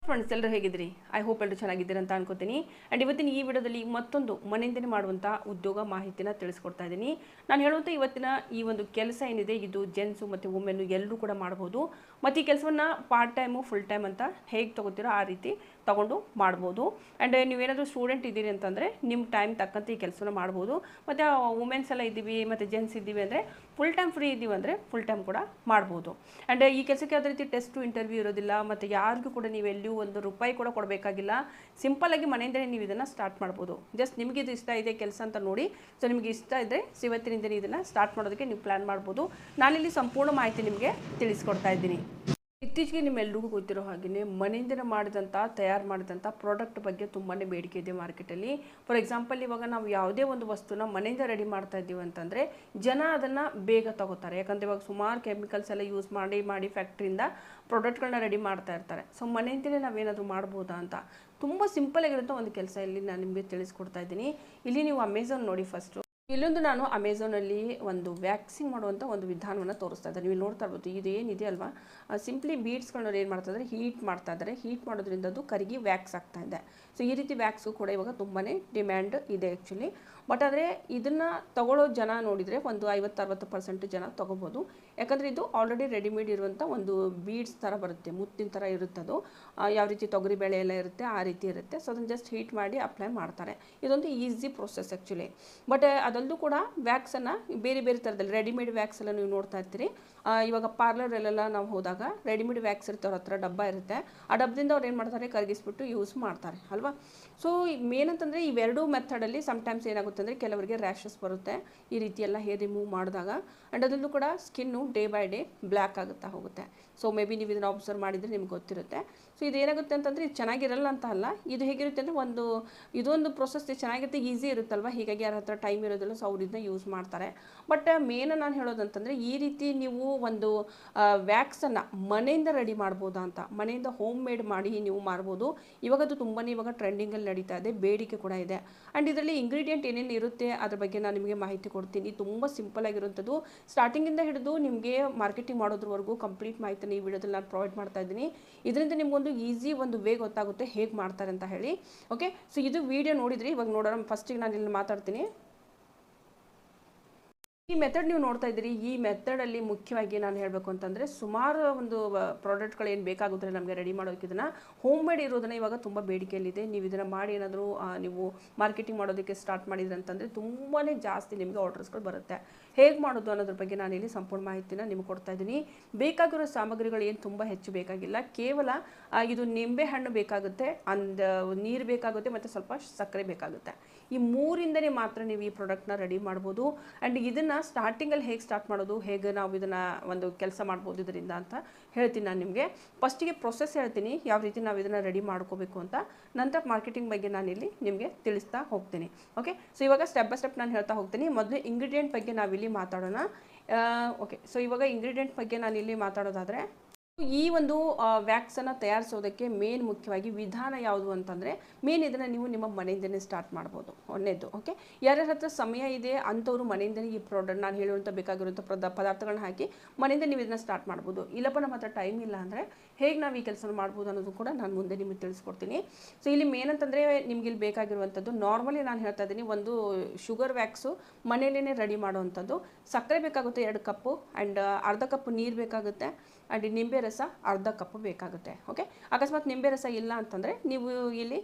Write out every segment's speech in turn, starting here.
Friends ಎಲ್ಲರೂ ಹೇಗಿದ್ರಿ? I hope ಎಲ್ಲರೂ ಚೆನ್ನಾಗಿದ್ದೀರಿ ಅಂತ ಅನ್ಕೋತೀನಿ. ಆ್ಯಂಡ್ ಇವತ್ತಿನ ಈ ವಿಡಿಯೋದಲ್ಲಿ ಮತ್ತೊಂದು ಮನೆಯಿಂದನೇ ಮಾಡುವಂಥ ಉದ್ಯೋಗ ಮಾಹಿತಿನ ತಿಳಿಸ್ಕೊಡ್ತಾ ಇದ್ದೀನಿ. ನಾನು ಹೇಳುವಂಥ ಇವತ್ತಿನ ಈ ಒಂದು ಕೆಲಸ ಏನಿದೆ ಇದು ಜೆಂಟ್ಸು ಮತ್ತು ವುಮೆನ್ನು ಎಲ್ಲರೂ ಕೂಡ ಮಾಡ್ಬೋದು. ಮತ್ತು ಈ ಕೆಲಸವನ್ನು ಪಾರ್ಟ್ ಟೈಮು ಫುಲ್ ಟೈಮ್ ಅಂತ ಹೇಗೆ ತೊಗೋತೀರೋ ಆ ರೀತಿ ತೊಗೊಂಡು ಮಾಡ್ಬೋದು. ಆ್ಯಂಡ್ ನೀವೇನಾದರೂ ಸ್ಟೂಡೆಂಟ್ ಇದ್ದೀರಿ ಅಂತಂದರೆ ನಿಮ್ಮ ಟೈಮ್ ತಕ್ಕಂತೆ ಈ ಕೆಲಸನ ಮಾಡ್ಬೋದು. ಮತ್ತು ವುಮೆನ್ಸ್ ಎಲ್ಲ ಇದ್ದೀವಿ ಮತ್ತು ಜೆಂಟ್ಸ್ ಇದ್ದೀವಿ ಅಂದರೆ ಫುಲ್ ಟೈಮ್ ಫ್ರೀ ಇದ್ದೀವಿ ಅಂದರೆ ಫುಲ್ ಟೈಮ್ ಕೂಡ ಮಾಡ್ಬೋದು. ಆ್ಯಂಡ್ ಈ ಕೆಲಸಕ್ಕೆ ಯಾವುದೇ ರೀತಿ ಟೆಸ್ಟು ಇಂಟರ್ವ್ಯೂ ಇರೋದಿಲ್ಲ. ಮತ್ತು ಯಾರಿಗೂ ಕೂಡ ನೀವು ಎಲ್ಲಿಯೂ ₹1 ಕೂಡ ಕೊಡಬೇಕಾಗಿಲ್ಲ. ಸಿಂಪಲ್ಲಾಗಿ ಮನೆಯಿಂದಲೇ ನೀವು ಇದನ್ನು ಸ್ಟಾರ್ಟ್ ಮಾಡ್ಬೋದು. ಜಸ್ಟ್ ನಿಮಗೆ ಇದು ಇಷ್ಟ ಇದೆ ಕೆಲಸ ಅಂತ ನೋಡಿ. ಸೊ ನಿಮಗೆ ಇಷ್ಟ ಇದ್ದರೆ ಇವತ್ತಿನಿಂದಲೇ ಇದನ್ನು ಸ್ಟಾರ್ಟ್ ಮಾಡೋದಕ್ಕೆ ನೀವು ಪ್ಲ್ಯಾನ್ ಮಾಡ್ಬೋದು. ನಾನಿಲ್ಲಿ ಸಂಪೂರ್ಣ ಮಾಹಿತಿ ನಿಮಗೆ ತಿಳಿಸ್ಕೊಡ್ತಾ ಇದ್ದೀನಿ. ಇತ್ತೀಚೆಗೆ ನಿಮ್ಮೆಲ್ರಿಗೂ ಗೊತ್ತಿರೋ ಹಾಗೆಯೇ ಮನೆಯಿಂದಲೇ ತಯಾರು ಮಾಡಿದಂಥ ಪ್ರಾಡಕ್ಟ್ ಬಗ್ಗೆ ತುಂಬಾ ಬೇಡಿಕೆ ಇದೆ ಮಾರ್ಕೆಟಲ್ಲಿ. ಫಾರ್ ಎಕ್ಸಾಂಪಲ್ ಇವಾಗ ನಾವು ಯಾವುದೇ ಒಂದು ವಸ್ತುನ ಮನೆಯಿಂದ ರೆಡಿ ಮಾಡ್ತಾ ಇದ್ದೀವಿ ಅಂತಂದರೆ ಜನ ಅದನ್ನು ಬೇಗ ತಗೋತಾರೆ. ಯಾಕಂದರೆ ಇವಾಗ ಸುಮಾರು ಕೆಮಿಕಲ್ಸ್ ಎಲ್ಲ ಯೂಸ್ ಮಾಡಿ ಫ್ಯಾಕ್ಟ್ರಿಯಿಂದ ಪ್ರಾಡಕ್ಟ್ಗಳನ್ನ ರೆಡಿ ಮಾಡ್ತಾ ಇರ್ತಾರೆ. ಸೊ ಮನೆಯಿಂದಲೇ ನಾವೇನಾದರೂ ಮಾಡ್ಬೋದಾ ಅಂತ ತುಂಬ ಸಿಂಪಲ್ ಆಗಿರುವಂಥ ಒಂದು ಕೆಲಸ ಇಲ್ಲಿ ನಾನು ನಿಮಗೆ ತಿಳಿಸ್ಕೊಡ್ತಾ ಇದ್ದೀನಿ. ಇಲ್ಲಿ ನೀವು ಅಮೆಝಾನ್ ನೋಡಿ ಫಸ್ಟು. ಇಲ್ಲೊಂದು ನಾನು ಅಮೆಝಾನಲ್ಲಿ ಒಂದು ವ್ಯಾಕ್ಸಿಂಗ್ ಮಾಡುವಂಥ ಒಂದು ವಿಧಾನವನ್ನು ತೋರಿಸ್ತಾ ಇದ್ದಾರೆ. ನೀವು ನೋಡ್ತಾ ಇರ್ಬೋದು ಇದು ಏನಿದೆ ಅಲ್ವಾ, ಸಿಂಪ್ಲಿ ಬೀಡ್ಸ್ಗಳನ್ನ ಏನು ಮಾಡ್ತಾ ಇದ್ದಾರೆ, ಹೀಟ್ ಮಾಡ್ತಾ ಇದ್ದಾರೆ. ಹೀಟ್ ಮಾಡೋದ್ರಿಂದ ಅದು ಕರಗಿ ವ್ಯಾಕ್ಸ್ ಆಗ್ತಾ ಇದೆ. ಸೊ ಈ ರೀತಿ ವ್ಯಾಕ್ಸು ಕೂಡ ಇವಾಗ ತುಂಬಾ ಡಿಮ್ಯಾಂಡ್ ಇದೆ ಆ್ಯಕ್ಚುಲಿ. ಬಟ್ ಆದರೆ ಇದನ್ನು ತಗೊಳ್ಳೋ ಜನ ನೋಡಿದರೆ ಒಂದು 50-60% ಜನ ತೊಗೋಬೋದು. ಯಾಕಂದರೆ ಇದು ಆಲ್ರೆಡಿ ರೆಡಿಮೇಡ್ ಇರುವಂಥ ಒಂದು ಬೀಡ್ಸ್ ಥರ ಬರುತ್ತೆ, ಮುತ್ತಿನ ಥರ ಇರುತ್ತೆ. ಅದು ಯಾವ ರೀತಿ ತೊಗರಿ ಬೇಳೆ ಎಲ್ಲ ಇರುತ್ತೆ ಆ ರೀತಿ ಇರುತ್ತೆ. ಸೊ ಅದನ್ನು ಜಸ್ಟ್ ಹೀಟ್ ಮಾಡಿ ಅಪ್ಲೈ ಮಾಡ್ತಾರೆ. ಇದೊಂದು ಈಸಿ ಪ್ರೊಸೆಸ್ ಆ್ಯಕ್ಚುಲಿ. ಬಟ್ ಅದಲ್ಲೂ ಕೂಡ ವ್ಯಾಕ್ಸನ್ನು ಬೇರೆ ಬೇರೆ ಥರದಲ್ಲಿ ರೆಡಿಮೇಡ್ ವ್ಯಾಕ್ಸ್ ಎಲ್ಲ ನೀವು ನೋಡ್ತಾ ಇರ್ತೀರಿ. ಇವಾಗ ಪಾರ್ಲರಲ್ಲೆಲ್ಲ ನಾವು ಹೋದಾಗ ರೆಡಿಮೇಡ್ ವ್ಯಾಕ್ಸ್ ಇರುತ್ತೆ, ಅವ್ರ ಹತ್ರ ಡಬ್ಬ ಇರುತ್ತೆ. ಆ ಡಬ್ಬದಿಂದ ಅವ್ರು ಏನು ಮಾಡ್ತಾರೆ, ಕರಗಿಸ್ಬಿಟ್ಟು ಯೂಸ್ ಮಾಡ್ತಾರೆ ಅಲ್ವಾ. ಸೊ ಮೇನ್ ಅಂತಂದರೆ ಇವೆರಡೂ ಮೆಥಡಲ್ಲಿ ಸಮ್ಟೈಮ್ಸ್ ಏನಾಗುತ್ತೆ ಅಂದರೆ ಕೆಲವರಿಗೆ ರ್ಯಾಷಸ್ ಬರುತ್ತೆ ಈ ರೀತಿ ಎಲ್ಲ ಹೇರ್ ರಿಮೂವ್ ಮಾಡಿದಾಗ. ಆ್ಯಂಡ್ ಅದರಲ್ಲೂ ಕೂಡ skin day by day black ಆಗುತ್ತಾ ಹೋಗುತ್ತೆ. ಸೊ ಮೇ ಬಿ ನೀವು ಇದನ್ನು ಅಬ್ಸರ್ವ್ ಮಾಡಿದರೆ ನಿಮ್ಗೆ ಗೊತ್ತಿರುತ್ತೆ. ಸೊ ಇದೇನಾಗುತ್ತೆ ಅಂತಂದರೆ ಇದು ಚೆನ್ನಾಗಿರಲ್ಲ ಅಂತ ಅಲ್ಲ, ಇದು ಹೇಗಿರುತ್ತೆ ಅಂದರೆ ಇದೊಂದು ಪ್ರೊಸೆಸ್ ಚೆನ್ನಾಗಿರುತ್ತೆ, ಈಸಿ ಇರುತ್ತಲ್ವ. ಹೀಗಾಗಿ ಯಾರ ಹತ್ರ ಟೈಮ್ ಇರೋದಿಲ್ಲ, ಸೊ ಅವ್ರು ಇದನ್ನ ಯೂಸ್ ಮಾಡ್ತಾರೆ. ಬಟ್ ಮೇನ್ ನಾನು ಹೇಳೋದಂತಂದರೆ ಈ ರೀತಿ ನೀವು ಒಂದು ವ್ಯಾಕ್ಸನ್ನು ಮನೆಯಿಂದ ರೆಡಿ ಮಾಡ್ಬೋದಾ ಅಂತ, ಮನೆಯಿಂದ ಹೋಮ್ ಮೇಡ್ ಮಾಡಿ ನೀವು ಮಾರ್ಬೋದು. ಇವಾಗದು ತುಂಬಾ ಇವಾಗ ಟ್ರೆಂಡಿಂಗಲ್ಲಿ ನಡೀತಾ ಇದೆ, ಬೇಡಿಕೆ ಕೂಡ ಇದೆ. ಆ್ಯಂಡ್ ಇದರಲ್ಲಿ ಇಂಗ್ರೀಡಿಯೆಂಟ್ ಏನೇನು ಇರುತ್ತೆ ಅದ್ರ ಬಗ್ಗೆ ನಾನು ನಿಮಗೆ ಮಾಹಿತಿ ಕೊಡ್ತೀನಿ. ತುಂಬ ಸಿಂಪಲ್ ಆಗಿರುವಂಥದ್ದು, ಸ್ಟಾರ್ಟಿಂಗಿಂದ ಹಿಡಿದು ನಿಮಗೆ ಮಾರ್ಕೆಟಿಂಗ್ ಮಾಡೋದ್ರವರೆಗೂ ಕಂಪ್ಲೀಟ್ ಮಾಹಿತಿನ ಈ ವಿಡಿಯೋದಲ್ಲಿ ನಾನು ಪ್ರೊವೈಡ್ ಮಾಡ್ತಾ ಇದ್ದೀನಿ. ಇದರಿಂದ ನಿಮಗೊಂದು ಈಸಿ ಒಂದು ವೇ ಗೊತ್ತಾಗುತ್ತೆ ಹೇಗೆ ಮಾಡ್ತಾರೆ ಅಂತ ಹೇಳಿ. ಓಕೆ, ಸೊ ಇದು ವಿಡಿಯೋ ನೋಡಿದ್ರಿ. ಇವಾಗ ನೋಡೋಣ, ಫಸ್ಟಿಗೆ ನಾನು ಇಲ್ಲಿ ಮಾತಾಡ್ತೀನಿ. ಈ ಮೆಥಡ್ ನೀವು ನೋಡ್ತಾ ಇದ್ದೀರಿ. ಈ ಮೆಥಡಲ್ಲಿ ಮುಖ್ಯವಾಗಿ ನಾನು ಹೇಳಬೇಕು ಅಂತಂದರೆ ಸುಮಾರು ಒಂದು ಪ್ರಾಡಕ್ಟ್ಗಳು ಏನು ಬೇಕಾಗುತ್ತೆ ನಮಗೆ ರೆಡಿ ಮಾಡೋದಕ್ಕೆ ಇದನ್ನು ಹೋಮ್ ಮೇಡ್ ಇರೋದನ್ನು ಇವಾಗ ತುಂಬ ಬೇಡಿಕೆಯಲ್ಲಿದೆ. ನೀವು ಇದನ್ನು ಮಾಡಿ ಏನಾದರೂ ನೀವು ಮಾರ್ಕೆಟಿಂಗ್ ಮಾಡೋದಕ್ಕೆ ಸ್ಟಾರ್ಟ್ ಮಾಡಿದ್ರೆ ಅಂತಂದರೆ ತುಂಬಾ ಜಾಸ್ತಿ ನಿಮಗೆ ಆರ್ಡರ್ಸ್ಗಳು ಬರುತ್ತೆ. ಹೇಗೆ ಮಾಡೋದು ಅನ್ನೋದ್ರ ಬಗ್ಗೆ ನಾನು ಇಲ್ಲಿ ಸಂಪೂರ್ಣ ಮಾಹಿತಿನ ನಿಮಗೆ ಕೊಡ್ತಾ ಇದ್ದೀನಿ. ಬೇಕಾಗಿರೋ ಸಾಮಗ್ರಿಗಳು ಏನು ತುಂಬ ಹೆಚ್ಚು ಬೇಕಾಗಿಲ್ಲ. ಕೇವಲ ಇದು ನಿಂಬೆ ಹಣ್ಣು ಬೇಕಾಗುತ್ತೆ, ನೀರು ಬೇಕಾಗುತ್ತೆ ಮತ್ತು ಸ್ವಲ್ಪ ಸಕ್ಕರೆ ಬೇಕಾಗುತ್ತೆ. ಈ ಮೂರಿಂದನೇ ಮಾತ್ರ ನೀವು ಈ ಪ್ರಾಡಕ್ಟ್ನ ರೆಡಿ ಮಾಡ್ಬೋದು. ಆ್ಯಂಡ್ ಇದನ್ನು ಸ್ಟಾರ್ಟಿಂಗಲ್ಲಿ ಹೇಗೆ ಸ್ಟಾರ್ಟ್ ಮಾಡೋದು, ಹೇಗೆ ನಾವು ಇದನ್ನು ಒಂದು ಕೆಲಸ ಮಾಡ್ಬೋದು ಇದರಿಂದ ಅಂತ ಹೇಳ್ತೀನಿ ನಾನು ನಿಮಗೆ. ಫಸ್ಟಿಗೆ ಪ್ರೊಸೆಸ್ ಹೇಳ್ತೀನಿ ಯಾವ ರೀತಿ ನಾವು ಇದನ್ನು ರೆಡಿ ಮಾಡ್ಕೋಬೇಕು ಅಂತ. ನಂತರ ಮಾರ್ಕೆಟಿಂಗ್ ಬಗ್ಗೆ ನಾನಿಲ್ಲಿ ನಿಮಗೆ ತಿಳಿಸ್ತಾ ಹೋಗ್ತೀನಿ. ಓಕೆ, ಸೊ ಇವಾಗ ಸ್ಟೆಪ್ ಬೈ ಸ್ಟೆಪ್ ನಾನು ಹೇಳ್ತಾ ಹೋಗ್ತೀನಿ. ಮೊದಲು ಇಂಗ್ರೀಡಿಯೆಂಟ್ ಬಗ್ಗೆ ನಾವಿಲ್ಲಿ ಮಾತಾಡೋಣ. ಓಕೆ, ಸೊ ಇವಾಗ ಇಂಗ್ರೀಡಿಯೆಂಟ್ ಬಗ್ಗೆ ನಾನಿಲ್ಲಿ ಮಾತಾಡೋದಾದರೆ ಈ ಒಂದು ವ್ಯಾಕ್ಸನ್ನು ತಯಾರಿಸೋದಕ್ಕೆ ಮೇನ್ ಮುಖ್ಯವಾಗಿ ವಿಧಾನ ಯಾವುದು ಅಂತಂದರೆ ಮೇನ್ ಇದನ್ನು ನೀವು ನಿಮ್ಮ ಮನೆಯಿಂದಲೇ ಸ್ಟಾರ್ಟ್ ಮಾಡ್ಬೋದು. ಒಂದೇದು. ಓಕೆ, ಯಾರ್ಯಾರ ಹತ್ರ ಸಮಯ ಇದೆ ಅಂಥವ್ರು ಮನೆಯಿಂದಲೇ ಈ ಪ್ರಾಡಕ್ಟ್ ನಾನು ಹೇಳುವಂಥ ಬೇಕಾಗಿರುವಂಥ ಪದಾರ್ಥಗಳನ್ನ ಹಾಕಿ ಮನೆಯಿಂದ ನೀವು ಇದನ್ನು ಸ್ಟಾರ್ಟ್ ಮಾಡ್ಬೋದು. ಇಲ್ಲಪ್ಪ ನಮ್ಮ ಹತ್ರ ಟೈಮ್ ಇಲ್ಲ ಅಂದರೆ ಹೇಗೆ ನಾವು ಈ ಕೆಲಸ ಮಾಡ್ಬೋದು ಅನ್ನೋದು ಕೂಡ ನಾನು ಮುಂದೆ ನಿಮಗೆ ತಿಳಿಸ್ಕೊಡ್ತೀನಿ. ಸೊ ಇಲ್ಲಿ ಮೇನ್ ಅಂತಂದರೆ ನಿಮ್ಗೆ ಇಲ್ಲಿ ಬೇಕಾಗಿರುವಂಥದ್ದು ನಾರ್ಮಲಿ ನಾನು ಹೇಳ್ತಾ ಇದ್ದೀನಿ, ಒಂದು ಶುಗರ್ ವ್ಯಾಕ್ಸು ಮನೆಯಲ್ಲೇ ರೆಡಿ ಮಾಡುವಂಥದ್ದು. ಸಕ್ಕರೆ ಬೇಕಾಗುತ್ತೆ 2 ಕಪ್ಪು, ಆ್ಯಂಡ್ ಅರ್ಧ ಕಪ್ ನೀರು ಬೇಕಾಗುತ್ತೆ, ಆ್ಯಂಡ್ ನಿಂಬೆ ರಸ ಅರ್ಧ ಕಪ್ ಬೇಕಾಗುತ್ತೆ. ಓಕೆ, ಅಕಸ್ಮಾತ್ ನಿಂಬೆ ರಸ ಇಲ್ಲ ಅಂತಂದರೆ ನೀವು ಇಲ್ಲಿ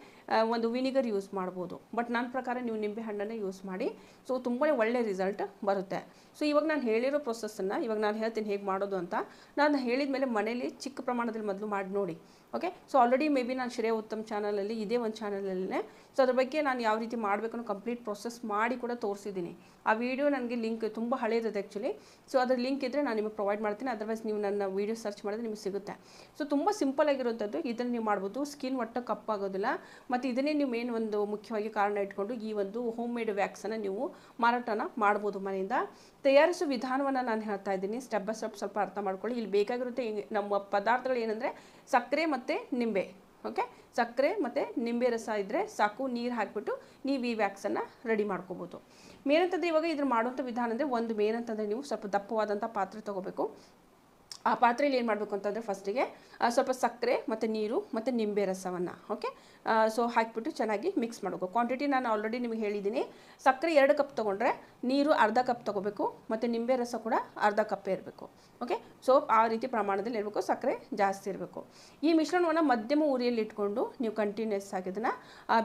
ಒಂದು ವಿನಿಗರ್ ಯೂಸ್ ಮಾಡ್ಬೋದು. ಬಟ್ ನನ್ನ ಪ್ರಕಾರ ನೀವು ನಿಂಬೆ ಹಣ್ಣನ್ನೇ ಯೂಸ್ ಮಾಡಿ. ಸೊ ತುಂಬಾ ಒಳ್ಳೆ ರಿಸಲ್ಟ್ ಬರುತ್ತೆ. ಸೊ ಇವಾಗ ನಾನು ಹೇಳಿರೋ ಪ್ರೊಸೆಸ್ಸನ್ನು ಇವಾಗ ನಾನು ಹೇಳ್ತೀನಿ ಹೇಗೆ ಮಾಡೋದು ಅಂತ. ನಾನು ಹೇಳಿದ ಮೇಲೆ ಮನೇಲಿ ಚಿಕ್ಕ ಪ್ರಮಾಣದಲ್ಲಿ ಮೊದಲು ಮಾಡಿ ನೋಡಿ. Okay, so already may be ನಾನು ಶ್ರೇಯ ಉತ್ತಮ್ ಚಾನಲಲ್ಲಿ ಇದೇ ಒಂದು ಚಾನಲಲ್ಲೇ ಸೊ ಅದ್ರ ಬಗ್ಗೆ ನಾನು ಯಾವ ರೀತಿ ಮಾಡಬೇಕನ್ನೋ ಕಂಪ್ಲೀಟ್ ಪ್ರೊಸೆಸ್ ಮಾಡಿ ಕೂಡ ತೋರಿಸಿದ್ದೀನಿ. ಆ ವಿಡಿಯೋ ನನಗೆ ಲಿಂಕ್ ತುಂಬ ಹಳೇದಿದೆ ಆ್ಯಕ್ಚುಲಿ. ಸೊ ಅದ್ರ ಲಿಂಕ್ ಇದ್ದರೆ ನಾನು ನಿಮಗೆ ಪ್ರೊವೈಡ್ ಮಾಡ್ತೀನಿ. ಅದರ್ವೈಸ್ ನೀವು ನನ್ನ ವೀಡಿಯೋ ಸರ್ಚ್ ಮಾಡಿದ್ರೆ ನಿಮಗೆ ಸಿಗುತ್ತೆ. ಸೊ ತುಂಬ ಸಿಂಪಲ್ ಆಗಿರುವಂಥದ್ದು, ಇದನ್ನು ನೀವು ಮಾಡ್ಬೋದು. ಸ್ಕಿನ್ ಒಟ್ಟು ಕಪ್ಪಾಗೋದಿಲ್ಲ. ಮತ್ತು ಇದನ್ನೇ ನೀವು ಮೇನ್ ಒಂದು ಮುಖ್ಯವಾಗಿ ಕಾರಣ ಇಟ್ಕೊಂಡು ಈ ಒಂದು ಹೋಮ್ ಮೇಡ್ ವ್ಯಾಕ್ಸನ್ನು ನೀವು ಮಾರಾಟನ ಮಾಡ್ಬೋದು ಮನೆಯಿಂದ. ತಯಾರಿಸೋ ವಿಧಾನವನ್ನು ನಾನು ಹೇಳ್ತಾ ಇದ್ದೀನಿ, ಸ್ಟೆಪ್ ಬೈ ಸ್ಟೆಪ್ ಸ್ವಲ್ಪ ಅರ್ಥ ಮಾಡ್ಕೊಳ್ಳಿ. ಇಲ್ಲಿ ಬೇಕಾಗಿರುತ್ತೆ ನಮ್ಮ ಪದಾರ್ಥಗಳು ಏನಂದರೆ ಸಕ್ಕರೆ ಮತ್ತು ನಿಂಬೆ. ಓಕೆ, ಸಕ್ಕರೆ ಮತ್ತು ನಿಂಬೆ ರಸ ಇದ್ದರೆ ಸಾಕು. ನೀರು ಹಾಕಿಬಿಟ್ಟು ನೀವು ಈ ವ್ಯಾಕ್ಸನ್ನು ರೆಡಿ ಮಾಡ್ಕೋಬೋದು. ಮೇನಂತಂದರೆ ಇವಾಗ ಇದನ್ನು ಮಾಡುವಂಥ ವಿಧಾನ ಅಂದರೆ ಒಂದು ಮೇನಂತಂದರೆ ನೀವು ಸ್ವಲ್ಪ ದಪ್ಪವಾದಂಥ ಪಾತ್ರೆ ತೊಗೋಬೇಕು. ಆ ಪಾತ್ರೆಯಲ್ಲಿ ಏನು ಮಾಡಬೇಕು ಅಂತಂದರೆ ಫಸ್ಟಿಗೆ ಸ್ವಲ್ಪ ಸಕ್ಕರೆ ಮತ್ತು ನೀರು ಮತ್ತು ನಿಂಬೆ ರಸವನ್ನು ಓಕೆ ಸೊ ಹಾಕಿಬಿಟ್ಟು ಚೆನ್ನಾಗಿ ಮಿಕ್ಸ್ ಮಾಡಬೇಕು. ಕ್ವಾಂಟಿಟಿ ನಾನು ಆಲ್ರೆಡಿ ನಿಮಗೆ ಹೇಳಿದ್ದೀನಿ. ಸಕ್ಕರೆ 2 ಕಪ್ ತೊಗೊಂಡ್ರೆ ನೀರು ಅರ್ಧ ಕಪ್ ತೊಗೋಬೇಕು ಮತ್ತು ನಿಂಬೆ ರಸ ಕೂಡ ಅರ್ಧ ಕಪ್ಪೇ ಇರಬೇಕು. ಓಕೆ, ಸೊ ಆ ರೀತಿ ಪ್ರಮಾಣದಲ್ಲಿ ಇರಬೇಕು, ಸಕ್ಕರೆ ಜಾಸ್ತಿ ಇರಬೇಕು. ಈ ಮಿಶ್ರಣವನ್ನು ಮಧ್ಯಮ ಉರಿಯಲ್ಲಿ ಇಟ್ಕೊಂಡು ನೀವು ಕಂಟಿನ್ಯೂಸ್ ಆಗಿ ಇದನ್ನು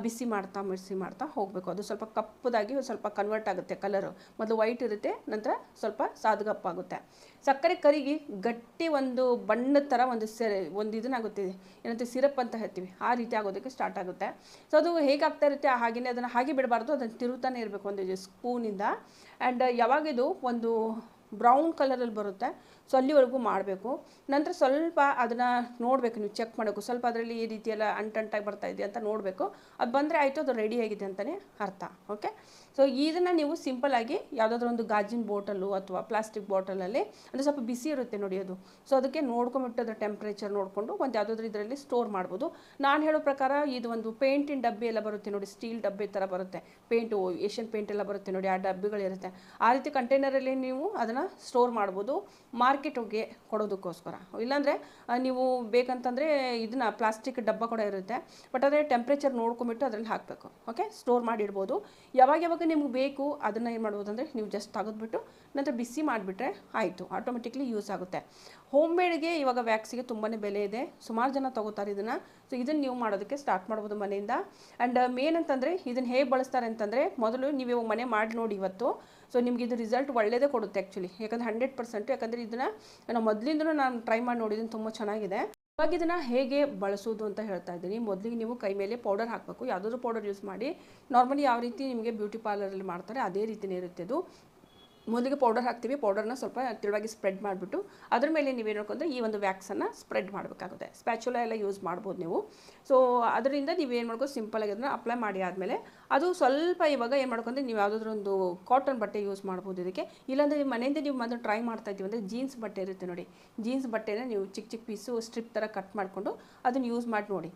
ಬಿಸಿ ಮಾಡ್ತಾ ಹೋಗಬೇಕು. ಅದು ಸ್ವಲ್ಪ ಕಪ್ಪದಾಗಿ ಸ್ವಲ್ಪ ಕನ್ವರ್ಟ್ ಆಗುತ್ತೆ ಕಲರು. ಮೊದಲು ವೈಟ್ ಇರುತ್ತೆ, ನಂತರ ಸ್ವಲ್ಪ ಸಾದುಗಪ್ಪಾಗುತ್ತೆ. ಸಕ್ಕರೆ ಕರಿಗಿ ಗಟ್ಟಿ ಒಂದು ಬಣ್ಣದ ಥರ ಒಂದು ಇದನ್ನಾಗುತ್ತೆ, ಏನಂತ ಸಿರಪ್ ಅಂತ ಹೇಳ್ತೀವಿ, ಆ ರೀತಿ ಆಗೋದಕ್ಕೆ ಸ್ಟಾರ್ಟ್ ಆಗುತ್ತೆ. ಸೊ ಅದು ಹೇಗಾಗ್ತಾ ಇರುತ್ತೆ ಹಾಗೆಯೇ ಅದನ್ನು ಹಾಗೆ ಬಿಡಬಾರ್ದು, ಅದನ್ನು ತಿರುತ್ತಾನೆ ಇರಬೇಕು ಒಂದು ಸ್ಪೂನಿಂದ. ಆ್ಯಂಡ್ ಯಾವಾಗಿದು ಒಂದು ಬ್ರೌನ್ ಕಲರಲ್ಲಿ ಬರುತ್ತೆ, ಸೊ ಅಲ್ಲಿವರೆಗೂ ಮಾಡಬೇಕು. ನಂತರ ಸ್ವಲ್ಪ ಅದನ್ನು ನೋಡಬೇಕು, ನೀವು ಚೆಕ್ ಮಾಡಬೇಕು, ಸ್ವಲ್ಪ ಅದರಲ್ಲಿ ಈ ರೀತಿಯೆಲ್ಲ ಅಂಟಂಟಾಗಿ ಬರ್ತಾ ಇದೆ ಅಂತ ನೋಡಬೇಕು. ಅದು ಬಂದರೆ ಆಯಿತು, ಅದು ರೆಡಿ ಆಗಿದೆ ಅಂತಲೇ ಅರ್ಥ. ಓಕೆ, ಸೊ ಇದನ್ನು ನೀವು ಸಿಂಪಲ್ಲಾಗಿ ಯಾವುದಾದ್ರೂ ಒಂದು ಗಾಜಿನ ಬಾಟಲು ಅಥವಾ ಪ್ಲಾಸ್ಟಿಕ್ ಬಾಟಲಲ್ಲಿ ಅಂದರೆ ಸ್ವಲ್ಪ ಬಿಸಿ ಇರುತ್ತೆ ನೋಡಿ ಅದು, ಸೊ ಅದಕ್ಕೆ ನೋಡ್ಕೊಂಬಿಟ್ಟು ಅದರ ಟೆಂಪ್ರೇಚರ್ ನೋಡಿಕೊಂಡು ಒಂದು ಯಾವುದಾದ್ರೂ ಇದರಲ್ಲಿ ಸ್ಟೋರ್ ಮಾಡ್ಬೋದು. ನಾನು ಹೇಳೋ ಪ್ರಕಾರ ಇದು ಒಂದು ಪೇಂಟಿನ ಡಬ್ಬಿ ಎಲ್ಲ ಬರುತ್ತೆ ನೋಡಿ, ಸ್ಟೀಲ್ ಡಬ್ಬಿ ಥರ ಬರುತ್ತೆ, ಪೇಂಟು ಏಷ್ಯನ್ ಪೇಂಟ್ ಎಲ್ಲ ಬರುತ್ತೆ ನೋಡಿ, ಆ ಡಬ್ಬಿಗಳಿರುತ್ತೆ. ಆ ರೀತಿ ಕಂಟೈನರಲ್ಲಿ ನೀವು ಅದನ್ನು ಸ್ಟೋರ್ ಮಾಡ್ಬೋದು ಮಾರ್ಕೆಟ್ ಹೋಗಿ ಕೊಡೋದಕ್ಕೋಸ್ಕರ. ಇಲ್ಲಾಂದರೆ ನೀವು ಬೇಕಂತಂದರೆ ಇದನ್ನು ಪ್ಲಾಸ್ಟಿಕ್ ಡಬ್ಬ ಕೂಡ ಇರುತ್ತೆ, ಬಟ್ ಅದೇ ಟೆಂಪ್ರೇಚರ್ ನೋಡ್ಕೊಂಬಿಟ್ಟು ಅದರಲ್ಲಿ ಹಾಕಬೇಕು. ಓಕೆ, ಸ್ಟೋರ್ ಮಾಡಿಡ್ಬೋದು. ಯಾವಾಗ ನಿಮ್ಗೆ ಬೇಕು ಅದನ್ನು ಏನು ಮಾಡ್ಬೋದು ಅಂದರೆ ನೀವು ಜಸ್ಟ್ ತೆಗೆದ್ಬಿಟ್ಟು ನಂತರ ಬಿಸಿ ಮಾಡಿಬಿಟ್ರೆ ಆಯಿತು, ಆಟೋಮೆಟಿಕ್ಲಿ ಯೂಸ್ ಆಗುತ್ತೆ. ಹೋಮ್ ಮೇಡ್ಗೆ ಇವಾಗ ವ್ಯಾಕ್ಸಿಗೆ ತುಂಬಾ ಬೆಲೆ ಇದೆ, ಸುಮಾರು ಜನ ತೊಗೋತಾರೆ ಇದನ್ನು. ಸೊ ಇದನ್ನು ನೀವು ಮಾಡೋದಕ್ಕೆ ಸ್ಟಾರ್ಟ್ ಮಾಡ್ಬೋದು ಮನೆಯಿಂದ. ಆ್ಯಂಡ್ ಮೇನ್ ಅಂತಂದರೆ ಇದನ್ನು ಹೇಗೆ ಬಳಸ್ತಾರೆ ಅಂತಂದರೆ, ಮೊದಲು ನೀವು ಮನೆ ಮಾಡಿ ನೋಡಿ ಇವತ್ತು, ಸೊ ನಿಮ್ಗೆ ಇದು ರಿಸಲ್ಟ್ ಒಳ್ಳೆಯದೇ ಕೊಡುತ್ತೆ ಆ್ಯಕ್ಚುಲಿ, ಯಾಕಂದರೆ 100%. ಯಾಕಂದರೆ ಇದನ್ನು ನಾನು ಮೊದಲಿಂದನೂ ನಾನು ಟ್ರೈ ಮಾಡಿ ನೋಡಿದ್ದೀನಿ, ತುಂಬ ಚೆನ್ನಾಗಿದೆ. ಇವಾಗ ಇದನ್ನು ಹೇಗೆ ಬಳಸೋದು ಅಂತ ಹೇಳ್ತಾ ಇದ್ದೀನಿ. ಮೊದಲಿಗೆ ನೀವು ಕೈ ಮೇಲೆ ಪೌಡರ್ ಹಾಕಬೇಕು, ಯಾವುದಾದ್ರೂ ಪೌಡರ್ ಯೂಸ್ ಮಾಡಿ. ನಾರ್ಮಲಿ ಯಾವ ರೀತಿ ನಿಮಗೆ ಬ್ಯೂಟಿ ಪಾರ್ಲರಲ್ಲಿ ಮಾಡ್ತಾರೆ ಅದೇ ರೀತಿಯೇ ಇರುತ್ತೆ ಅದು. ಮೊದಲಿಗೆ ಪೌಡರ್ ಹಾಕ್ತೀವಿ, ಪೌಡರ್ನ ಸ್ವಲ್ಪ ತೆಳುವಾಗಿ ಸ್ಪ್ರೆಡ್ ಮಾಡಿಬಿಟ್ಟು ಅದ್ರ ಮೇಲೆ ನೀವೇನು ಹೇಳ್ಕೊಂಡ್ರೆ ಈ ಒಂದು ವ್ಯಾಕ್ಸನ್ನು ಸ್ಪ್ರೆಡ್ ಮಾಡಬೇಕಾಗುತ್ತೆ. ಸ್ಪ್ಯಾಚುಲಾ ಎಲ್ಲ ಯೂಸ್ ಮಾಡ್ಬೋದು ನೀವು. ಸೊ ಅದರಿಂದ ನೀವೇನು ಮಾಡ್ಬೋದು, ಸಿಂಪಲಾಗಿ ಅದನ್ನು ಅಪ್ಲೈ ಮಾಡಿ ಆದಮೇಲೆ ಅದು ಸ್ವಲ್ಪ ಇವಾಗ ಏನು ಮಾಡ್ಕೊಂಡ್ರೆ ನೀವು ಯಾವುದಾದ್ರೂ ಒಂದು ಕಾಟನ್ ಬಟ್ಟೆ ಯೂಸ್ ಮಾಡ್ಬೋದು ಇದಕ್ಕೆ. ಇಲ್ಲಾಂದರೆ ನಿಮ್ಮ ಮನೆಯಿಂದ ನೀವು ಮೊದಲು ಟ್ರೈ ಮಾಡ್ತಾ ಇದ್ದೀವಿ ಅಂದರೆ ಜೀನ್ಸ್ ಬಟ್ಟೆ ಇರುತ್ತೆ ನೋಡಿ, ಜೀನ್ಸ್ ಬಟ್ಟೆನ ನೀವು ಚಿಕ್ಕ ಚಿಕ್ಕ ಪೀಸು ಸ್ಟ್ರಿಪ್ ಥರ ಕಟ್ ಮಾಡಿಕೊಂಡು ಅದನ್ನು ಯೂಸ್ ಮಾಡಿ ನೋಡಿ.